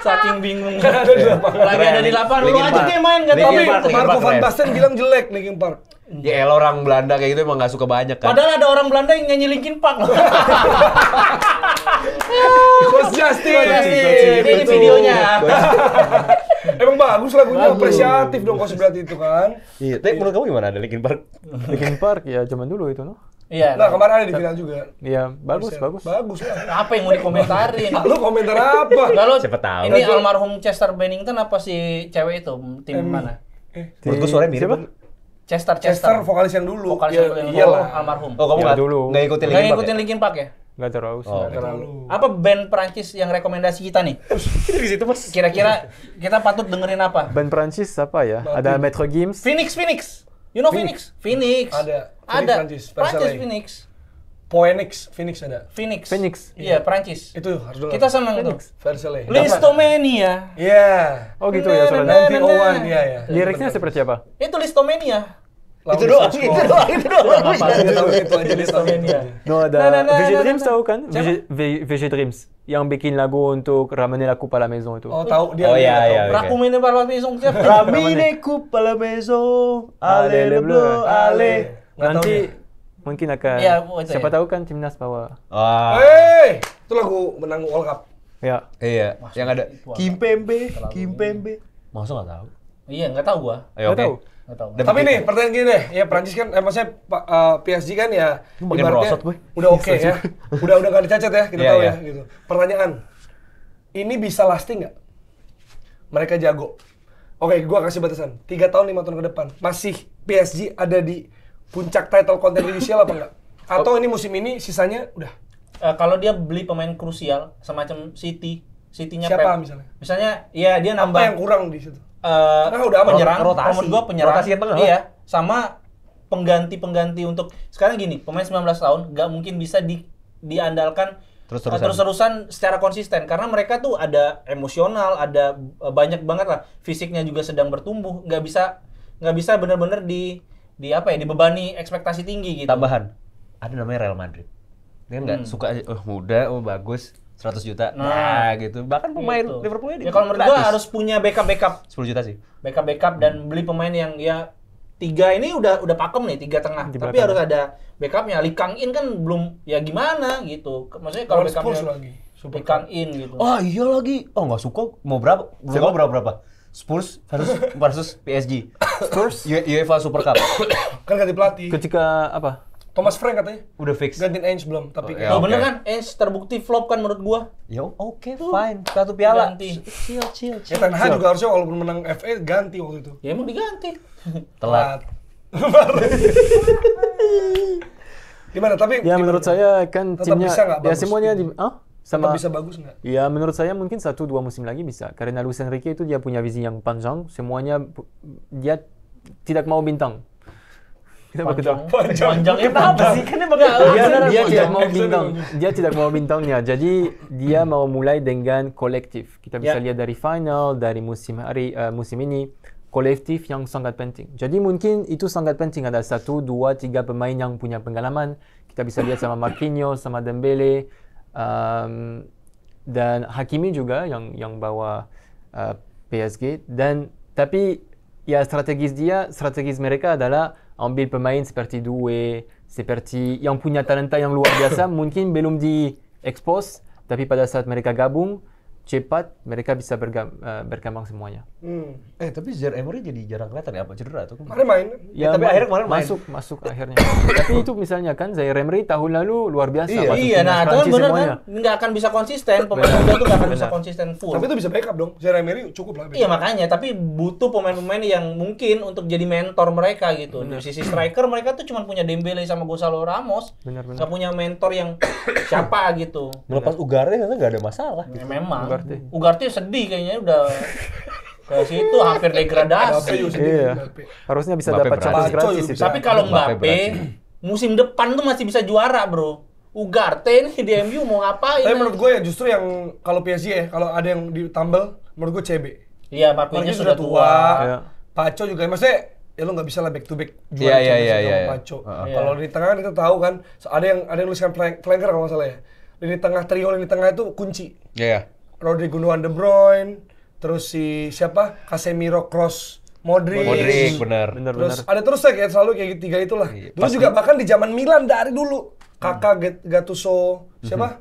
Saking bingung. Kan ada di lapangan. Lagi ada di lapangan, lu Linkin aja Park. kayak main gak Linkin tapi. Park. Marco van keren. Basten bilang jelek Linkin Park. Ya elah, orang Belanda kayak gitu emang gak suka banyak kan. Padahal ada orang Belanda yang nyanyi Linkin Park loh. Coach Justin. Ini videonya. Emang bagus lagunya, apresiatif dong Coach berarti itu kan. Iya, tapi menurut kamu gimana ada Linkin Park? Linkin Park ya zaman dulu itu, no? Iya. Nah, kemarin ada di final juga. Iya, bagus. Bagus lah. Apa yang mau dikomentarin? Lu komentar apa? Lalu Siapa tahu. ini almarhum Chester Bennington apa si cewek itu tim mana? Menurut gue suaranya mirip. Siapa? kan? Chester vokalis yang dulu. Vokalis Ya, yang iyalah. almarhum. Oh, kamu Ya, nggak dulu. nggak ikutin Nggak Linkin Park ngikutin Linkin Park ya? Nggak terlalu. Oh, nggak terlalu. Apa band Prancis yang rekomendasi kita nih? Di situ Mas. Kira-kira kita patut dengerin apa? Band Prancis apa ya? Ada Maître Gims. Phoenix. You know Phoenix? Phoenix. Ada. Prancis Versailles. Phoenix. Phoenix ada. Phoenix. Iya, Prancis. Itu harus dengar. Kita senang tuh. Versailles. Listomania. Iya. Oh gitu ya suaranya. 91, iya ya. Liriknya seperti apa? Itu Listomania. Itu doang. Itu aja Listomania. No, ada Nah, VG Dreams tahu kan? Siapa? VG Dreams yang bikin lagu untuk ramener la coupe à la maison itu. Oh, tahu dia. Oh, dia iya, tahu. iya. Rakumene par maison siapa? Ramine coupe à la maison. Allez le bleu, allez. Nggak tahu Nanti dia. mungkin akan Iya, itu siapa ya. tahu kan timnas bawa. Wah. Itu lagu menang World Cup. Ya. Iya, yang ada Kimpembe. Masa nggak tahu? Iya, nggak tahu gua. Ayo, Nggak oke. tahu. Nggak tahu. Dan- Tapi nih, pertanyaan gini deh, ya Prancis kan, maksudnya PSG kan ya, Makin ibaratnya merosot gue. udah oke ya, udah nggak dicacat ya, kita Iya, tahu iya. ya, gitu. Pertanyaan, ini bisa lasting nggak? Mereka jago. Oke, gua kasih batasan, 3 tahun 5 tahun ke depan, masih PSG ada di puncak title content initial apa enggak? Atau ini musim ini sisanya udah? Kalau dia beli pemain krusial semacam City-nya Siapa Pep. misalnya? Misalnya, ya dia nambah Apa yang kurang di situ? nah, udah aman. penyerang, Rotasi. menurut gua penyerang. Rotasi yang tengah. Iya, sama pengganti untuk sekarang gini, pemain 19 tahun nggak mungkin bisa diandalkan terus-terusan secara konsisten karena mereka tuh ada emosional, ada banyak banget lah, fisiknya juga sedang bertumbuh, nggak bisa benar-benar dibebani ekspektasi tinggi gitu. Tambahan, ada namanya Real Madrid. Dia nggak suka aja, muda, bagus. 100 juta. Nah. Nah, gitu. Bahkan pemain Gitu. Liverpool ini Ya kalau menurut gua harus punya backup 10 juta sih. backup dan beli pemain yang ya 3 ini udah pakem nih, 3 tengah. Di Tapi belakang. harus ada backupnya. Lee Kang In kan belum, ya gimana gitu. Maksudnya kalau Lawan Spurs backupnya lagi. Lee Kang In gitu. Oh iya lagi. Oh nggak suka mau berapa? Mau berapa? Spurs versus PSG. Spurs UEFA Super Cup. Kan ganti pelatih. ketika apa? Thomas Frank katanya. Udah fix. Gantiin Ainge belum, tapi ya. Oh, oke. bener kan? Terbukti flop kan menurut gua. Ya oke, fine. Satu piala. Ganti. Chill. ya Ten Hag juga harusnya walaupun menang FA ganti waktu itu. Ya emang diganti. Telat. Gimana? Tapi Ya menurut saya kan Tetap timnya bisa nggak ya bagus semuanya gitu? sama bisa bagus nggak? ya menurut saya mungkin 1-2 musim lagi bisa karena Luis Enrique itu dia punya visi yang panjang, semuanya dia tidak mau bintang. Kenapa ketawa? Panjangnya Kenapa sih? Kan emang Dia tidak mau Action bintang. dong. Dia tidak mau bintangnya. Jadi dia mau mulai dengan kolektif. Kita bisa Ya. lihat dari final, dari musim ini kolektif yang sangat penting. Jadi mungkin itu sangat penting ada 1, 2, 3 pemain yang punya pengalaman. Kita bisa lihat sama Marquinhos, sama Dembele, dan Hakimi juga yang bawa PSG. Dan tapi ya strategis mereka adalah ambil pemain seperti Due, seperti yang punya talenta yang luar biasa, mungkin belum di-expose, tapi pada saat mereka gabung, cepat mereka bisa berkembang semuanya. tapi Zaire Emery jadi jarang kelihatan ya, apa cedera tuh? Kemarin main. Ya, tapi akhirnya kemarin main. masuk akhirnya. Tapi itu misalnya kan Zaire Emery tahun lalu luar biasa. Iya. masuk Iya, timnas nah itu kan Prancis bener semuanya. kan, nggak akan bisa konsisten, pemain muda tuh nggak akan bisa Benar. konsisten full. Tapi itu bisa backup dong. Zaire Emery cukup lah. Iya makanya, tapi butuh pemain-pemain yang mungkin untuk jadi mentor mereka gitu. Di sisi striker mereka tuh cuma punya Dembele sama Gonzalo Ramos, Benar. nggak punya mentor yang siapa gitu. Melepas Ugarte ternyata nggak ada masalah. Ya, memang. Ugarte. Ugarte sedih kayaknya udah ke situ hampir Mbappe degradasi. juga sedih, Iya. Mbappe. Harusnya bisa Mbappe dapat berhasil. chance Baco gratis juga itu. bisa. Tapi kalau Mbappe Mbappe berhasil. musim depan tuh masih bisa juara, Bro. Ugarte nih di MU mau ngapain? Tapi menurut gue ya justru yang kalau PSG ya, kalau ada yang ditambal, menurut gue CB. Iya, Marquinhos sudah tua. Iya. Paco juga, maksudnya ya lu nggak bisa lah back to back Iya, juara iya, Champions iya, League iya. sama Paco. Heeh. Kalau di tengah kan kita tahu kan, ada yang nuliskan flanker kalau nggak salah ya. Lini tengah, trio lini tengah itu kunci. Iya. Rodrigo De Bruyne, terus si siapa? Casemiro, Kroos, Modric. Benar. Terus ada terus ya kayak selalu kayak tiga itulah. Iya, Dulu juga bahkan di zaman Milan dari dulu. Kakak Gattuso, siapa?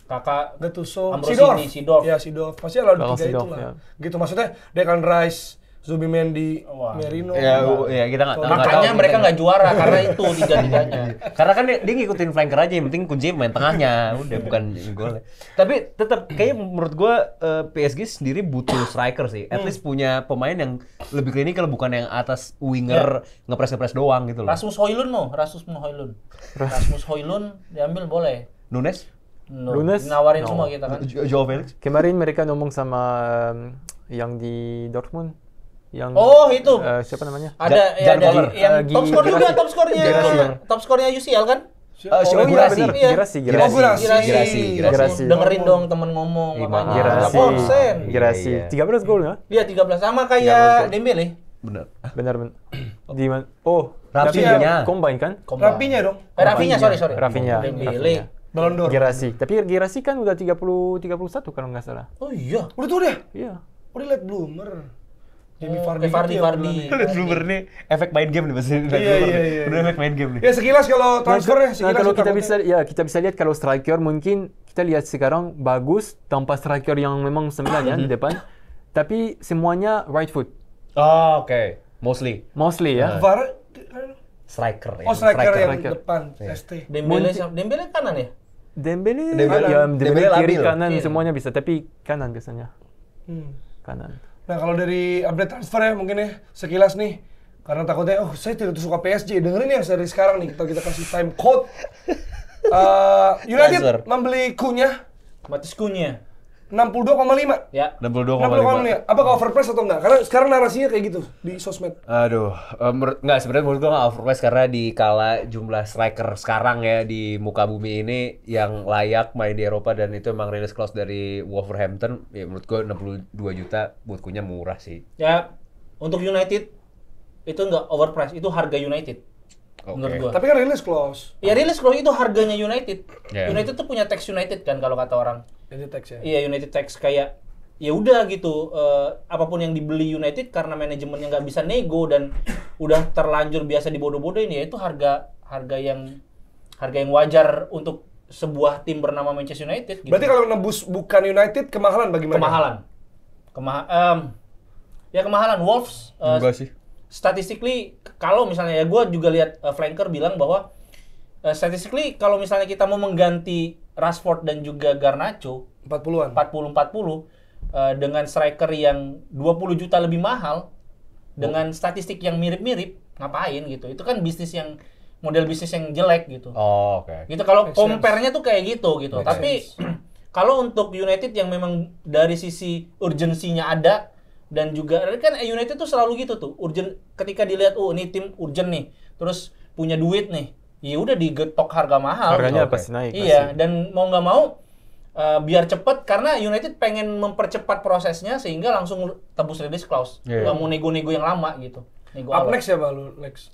Kakak Gattuso, Ambrosini, Seedorf. Ya, Seedorf. Pasti ada Kalau tiga Seedorf, itulah. ya. Gitu maksudnya Declan Rice, Zubimendi, Wah. Merino. Ya, ya kita nggak tahu. Makanya mereka nggak juara karena itu tiga-tiganya. Karena kan dia ngikutin flanker aja, yang penting kunci main tengahnya, udah bukan gol. Tapi tetap kayaknya menurut gua PSG sendiri butuh striker sih. At least punya pemain yang lebih klinikal, bukan yang atas winger ngepres doang gitu loh. Rasmus Højlund diambil boleh. Nunes, Nunes? Nawarin No. semua kita kan. Joao Felix. Kemarin mereka ngomong sama yang di Dortmund, yang Oh, itu. siapa namanya? Ada Jan Koller. yang top skor juga, Girassi. top skornya UCL kan? Gurasi. benar. Iya. Girassi. Girassi. Dengerin dong temen ngomong. Gimana? makanya. Girassi. Nggak konsen. Girassi. Iya. 13 gol ya? Dia 13 sama 13 kayak gol. Dembele. Bener. Benar. Di mana? Oh, Rafinha. tapi combine kan? Rapinya dong. Rafinha, sorry. Rafinha. Dembele. Ballon d'Or. Girassi. Tapi Girassi kan udah 31 kalau nggak salah. Oh iya. Udah tuh deh. Iya. Udah late bloomer. Jamie Oh, Vardy. kayak gitu ya, Vardy. beneran. Bloomer nih efek main game nih pasti. Iya. Udah efek main game nih. Ya sekilas kalau transfernya, Nah, sekilas kalau ya kita takutnya. bisa lihat kalau striker mungkin kita lihat sekarang bagus tanpa striker yang memang 9 ya di depan. Tapi semuanya right foot. Oh, oke. Mostly Mostly ya. VAR striker ya. Oh, striker yang Striker. depan, Iya. ST. Dembele kanan ya? Dembele, Dembele- ya, Dembele kiri labil. kanan Iya. semuanya bisa, tapi kanan biasanya. Hmm. Kanan. Nah kalau dari update transfer ya mungkin ya sekilas nih, karena takutnya saya tidak suka PSG, dengerin ya dari sekarang nih kita kasih time code. United Transfer. membeli Kunya Matis Cunha. 62,5. Ya. 62,5. 62,5. Apakah overprice atau enggak? Karena sekarang narasinya kayak gitu di sosmed. Aduh, sebenarnya menurut gua nggak overprice karena di kala jumlah striker sekarang ya di muka bumi ini yang layak main di Eropa dan itu emang release clause dari Wolverhampton, ya menurut gua 62 juta buat Kunya murah sih. Ya, untuk United itu nggak overprice, itu harga United. menurut gua. Tapi kan release clause. Ya release clause itu harganya United. Yeah. United tuh punya tax United kan kalau kata orang. Jadi teks ya. Iya United tax kayak ya udah gitu apapun yang dibeli United karena manajemennya nggak bisa nego dan udah terlanjur biasa dibodoh-bodohin ya itu harga yang wajar untuk sebuah tim bernama Manchester United. Gitu. Berarti kalau nebus bukan United kemahalan bagaimana? Kemahalan. Wolves. Enggak sih. Statistically kalau misalnya ya gue juga lihat Flanker bilang bahwa statistically kalau misalnya kita mau mengganti Rashford dan juga Garnacho 40-an. 40 dengan striker yang 20 juta lebih mahal dengan statistik yang mirip-mirip ngapain gitu. Itu kan model bisnis yang jelek gitu. Oh, oke. Gitu kalau compare-nya tuh kayak gitu. Tapi kalau untuk United yang memang dari sisi urgensinya ada dan juga kan United tuh selalu gitu tuh. Urgent ketika dilihat ini tim urgent nih, terus punya duit nih. Ya udah digetok harga mahal. Harganya gitu. pasti naik. Iya, dan mau nggak mau biar cepet karena United pengen mempercepat prosesnya sehingga langsung tebus release clause. Nggak mau nego-nego yang lama gitu. Nego Up awal. next ya lu next.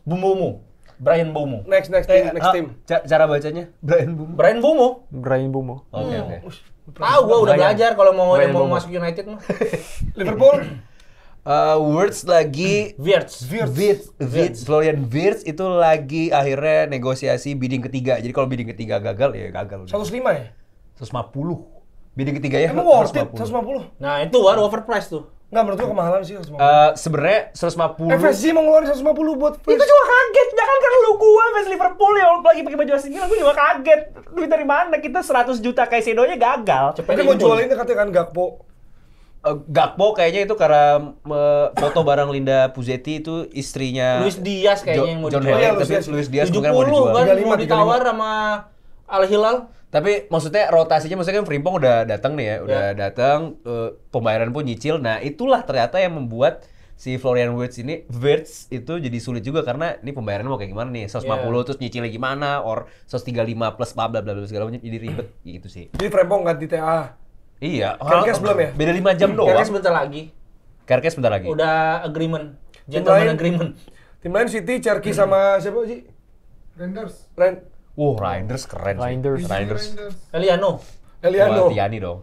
Brian Mbeumo. Next team. Cara bacanya Brian Boom. Brian Mbeumo. Brian Bumo. Oke. Tahu gua udah Brian. belajar kalau mau Brian mau Mbeumo. masuk United mah. Liverpool. Wirtz lagi Wirtz. Florian Wirtz itu lagi akhirnya negosiasi bidding ketiga. Jadi kalau bidding ketiga gagal ya gagal. 105 ya? 150. Bidding ketiga ya Emang worth it 150? Nah, itu baru overpriced tuh. Enggak, menurut gua kemahalan sih 150. Sebenarnya 150. FSG mau ngeluarin 150 buat Itu cuma kaget, jangan kan lu gua fans Liverpool ya lagi pakai baju asing gila, gua juga kaget. Duit dari mana? Kita 100 juta Caicedo-nya gagal. Tapi mau jual ini katanya kan Gakpo. Gakpo kayaknya itu karena foto barang Linda Puzzetti itu istrinya Luis Diaz kayaknya yang mau John dijual. Henry, Luis tapi Diaz. Luis Diaz 70 mungkin mau dijual. kan 35, mau ditawar sama Al Hilal. Tapi maksudnya rotasinya maksudnya kan Frimpong udah datang nih ya, udah datang pembayaran pun nyicil. Nah, itulah ternyata yang membuat si Florian Wirtz itu jadi sulit juga karena ini pembayarannya mau kayak gimana nih? 150 terus nyicilnya gimana? Or 135 plus bla bla bla segala macam jadi ribet gitu sih. Jadi Frimpong ganti TA. Iya. Kerkes belum ya? Beda 5 jam doang. Kerkes bentar lagi. Kerkes bentar lagi. Udah agreement. Tim Gentleman lain? agreement. Tim lain City, Cherky sama siapa sih? Renders. Wow, Reinders keren sih. Reinders. Eliano. Eliano. Wah, Tiani dong.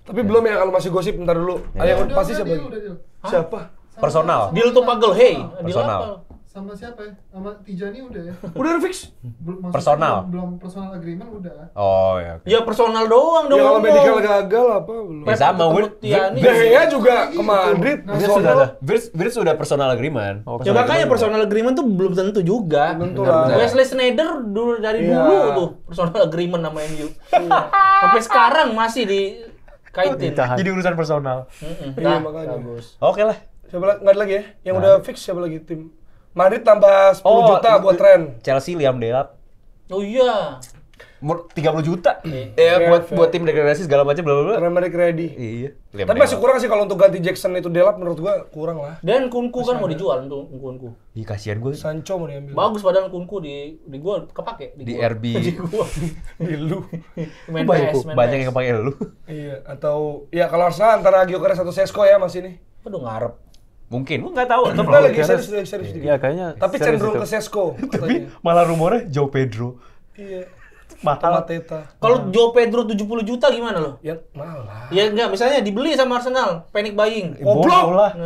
Tapi belum ya kalau masih gosip bentar dulu. Ada yang pasti siapa lagi? Udah deal. Siapa? Personal. Deal tuh pagel, hey. Deal Personal. apa? Sama siapa ya? Sama Tijani udah ya. Udah fix? Maksudnya Personal. Belum personal agreement udah. Oh ya. Ya personal doang dong. Ya kalau ngomong. medical gagal apa belum? Ya sama, Tiani. De Gea juga ke Madrid. Nah, Wirtz sudah ada. Wirtz sudah personal agreement. Oh, Ya makanya personal agreement tuh belum tentu juga. Tentu lah. Wesley Sneijder dulu dari Iya. dulu tuh personal agreement sama MU. Sampai sekarang masih dikaitin. Ditahan. Jadi urusan personal. Iya, Nah, makanya. bagus. Oke lah. Siapa lagi? Nggak ada lagi ya? Yang udah fix siapa lagi tim? Madrid tambah 10 juta buat tren. Chelsea Liam Delap. Oh iya. 30 juta. Iya. Ya buat Fair. buat tim degradasi segala macam bla bla bla. Karena mereka ready. Iya. Liam Tapi masih Delap. kurang sih kalau untuk ganti Jackson itu Delap menurut gua kurang lah. Dan Kunku kan mau dijual untuk Kunku. Ih, kasihan gue Sancho mau diambil. Bagus padahal Kunku di gua kepake di gua. RB. Di gua. Di lu. Main banyak PS, main banyak PS. yang kepake lu. Iya, atau ya kalau Arsenal antara Gyökeres atau Sesko ya masih nih. Aduh ngarep. Mungkin, gua nggak tahu. Atau Enggak lagi Gyökeres. serius Iya, kayaknya Tapi serius cenderung itu. ke Sesko. tapi malah rumornya Joe Pedro. Iya. Mahal. Mateta. Kalau Joe Pedro 70 juta gimana lo? Ya malah. Ya enggak, misalnya dibeli sama Arsenal, panic buying. Bodoh lah.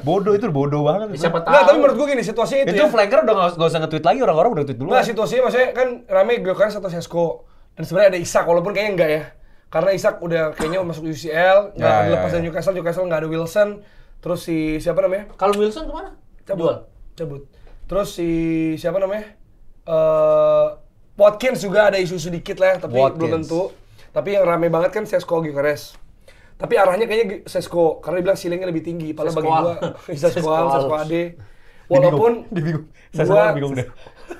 Bodoh itu bodoh banget. Siapa tahu. Enggak, tapi menurut gua gini situasinya itu Itu ya. flanker udah nggak usah nge-tweet lagi, orang-orang udah tweet dulu. Nah, situasinya maksudnya kan rame Gyökeres atau Sesko. Dan sebenarnya ada Isak walaupun kayaknya enggak ya. Karena Isak udah kayaknya masuk UCL, enggak Ya, ada ya, lepas ya. dari Newcastle enggak ada Wilson. Terus si siapa namanya? Kalau Wilson kemana? Jual. Cabut. Terus si siapa namanya? Watkins juga ada isu-isu dikit lah, tapi Watkins. belum tentu. Tapi yang rame banget kan Sesko Gyökeres. Tapi arahnya kayaknya Sesko karena dia bilang ceilingnya lebih tinggi. Padahal bagi Seskoal. gua Seskoal, Seskoal. Sesko Ade. Walaupun Dia bingung. Saya gua, sama bingung deh.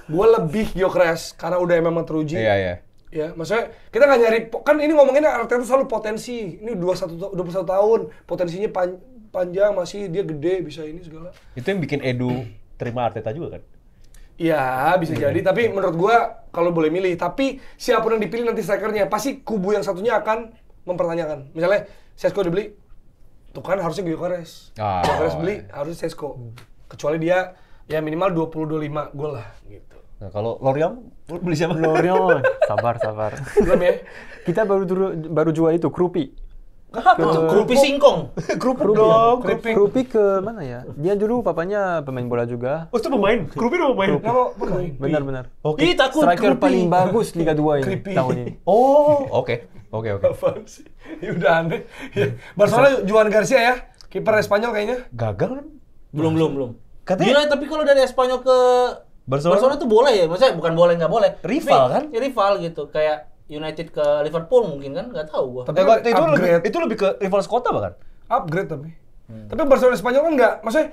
gua lebih Gyökeres karena udah memang teruji. Iya, iya. Ya, maksudnya kita nggak nyari kan ini ngomongin Arteta selalu potensi. Ini 21 tahun, potensinya panjang masih dia gede bisa ini segala. Itu yang bikin Edu terima Arteta juga kan? Iya, bisa jadi. Tapi menurut gua kalau boleh milih, tapi siapapun yang dipilih nanti strikernya, pasti kubu yang satunya akan mempertanyakan. Misalnya Sesko dibeli, tuh kan harusnya Gyökeres. Gyökeres beli, harusnya Sesko. Kecuali dia ya minimal 20-25 gol lah gitu. Nah, kalau Lorient beli siapa? Lorient, sabar. Belum ya? Kita baru jual itu Krupi. Krupi singkong. Kerupuk dong. Krupi ke mana ya? Dia dulu papanya pemain bola juga. Oh, itu pemain. Krupi udah pemain. Nggak mau pemain. Benar. Ih, takut Striker Krupi. paling bagus Liga 2 ini Krupi. tahun ini. Oh, oke. Apaan sih? Ya udah aneh. Ya. Barcelona Juan Garcia ya, kiper Spanyol kayaknya. Gagal kan? Belum. Katanya- Gila, tapi kalau dari Espanyol ke Barcelona itu boleh ya? Maksudnya bukan boleh nggak boleh. Rival Tapi, kan? ya, rival gitu. Kayak United ke Liverpool mungkin kan? Nggak tahu gua. Tapi itu lebih ke rival sekota bahkan. upgrade tapi. Tapi Barcelona Spanyol kan nggak, maksudnya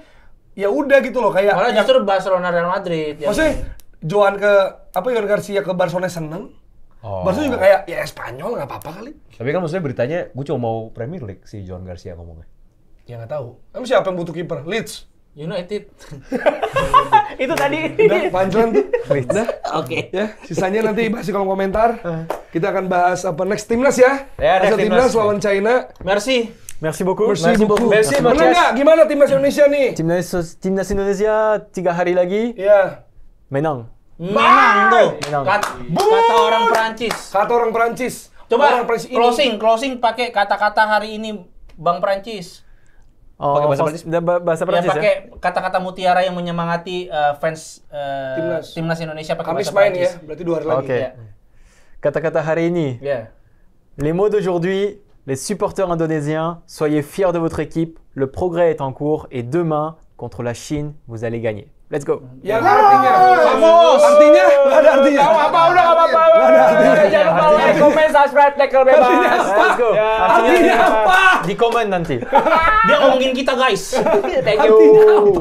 ya udah gitu loh kayak. Malah justru Barcelona Real Madrid. yang- Maksudnya Juan Garcia ke Barcelona seneng. Oh. Barcelona juga kayak ya Spanyol nggak apa-apa kali. Tapi kan maksudnya beritanya, gue cuma mau Premier League si John Garcia ngomongnya. Ya nggak tahu. Emang siapa yang butuh kiper? Leeds. United. Itu tadi. Udah panjang tuh. Udah. Oke. Ya, sisanya nanti bahas di kolom komentar. Kita akan bahas apa next timnas ya. Ya, next Hasil timnas timnas. lawan China. Merci. Merci beaucoup. Merci beaucoup. Merci, Menang Mathias. nggak? Gimana timnas Indonesia nih? Timnas Indonesia 3 hari lagi Iya. menang. Menang tuh. Menang. Kata orang Perancis. Kata orang Perancis. Coba orang Perancis ini. closing pakai kata-kata hari ini Bang Perancis. Oh, Pakai bahasa Prancis? bahasa Ya Prancis ya? pakai kata-kata mutiara yang menyemangati fans Timnas. Indonesia pakai Kamis bahasa main Perancis. ya, berarti 2 hari lagi. Oke. Ya. Kata-kata hari ini. Ya. Les mots d'aujourd'hui, les supporters indonésiens, soyez fiers de votre équipe, le progrès est en cours et demain, contre la Chine, vous allez gagner. Let's go. Yang artinya, artinya nggak ada artinya. Udah nggak apa-apa. Jangan lupa like, comment, subscribe, tackle bebas. Let's go. Artinya apa? Di komen nanti. Dia ngomongin kita guys. Thank you.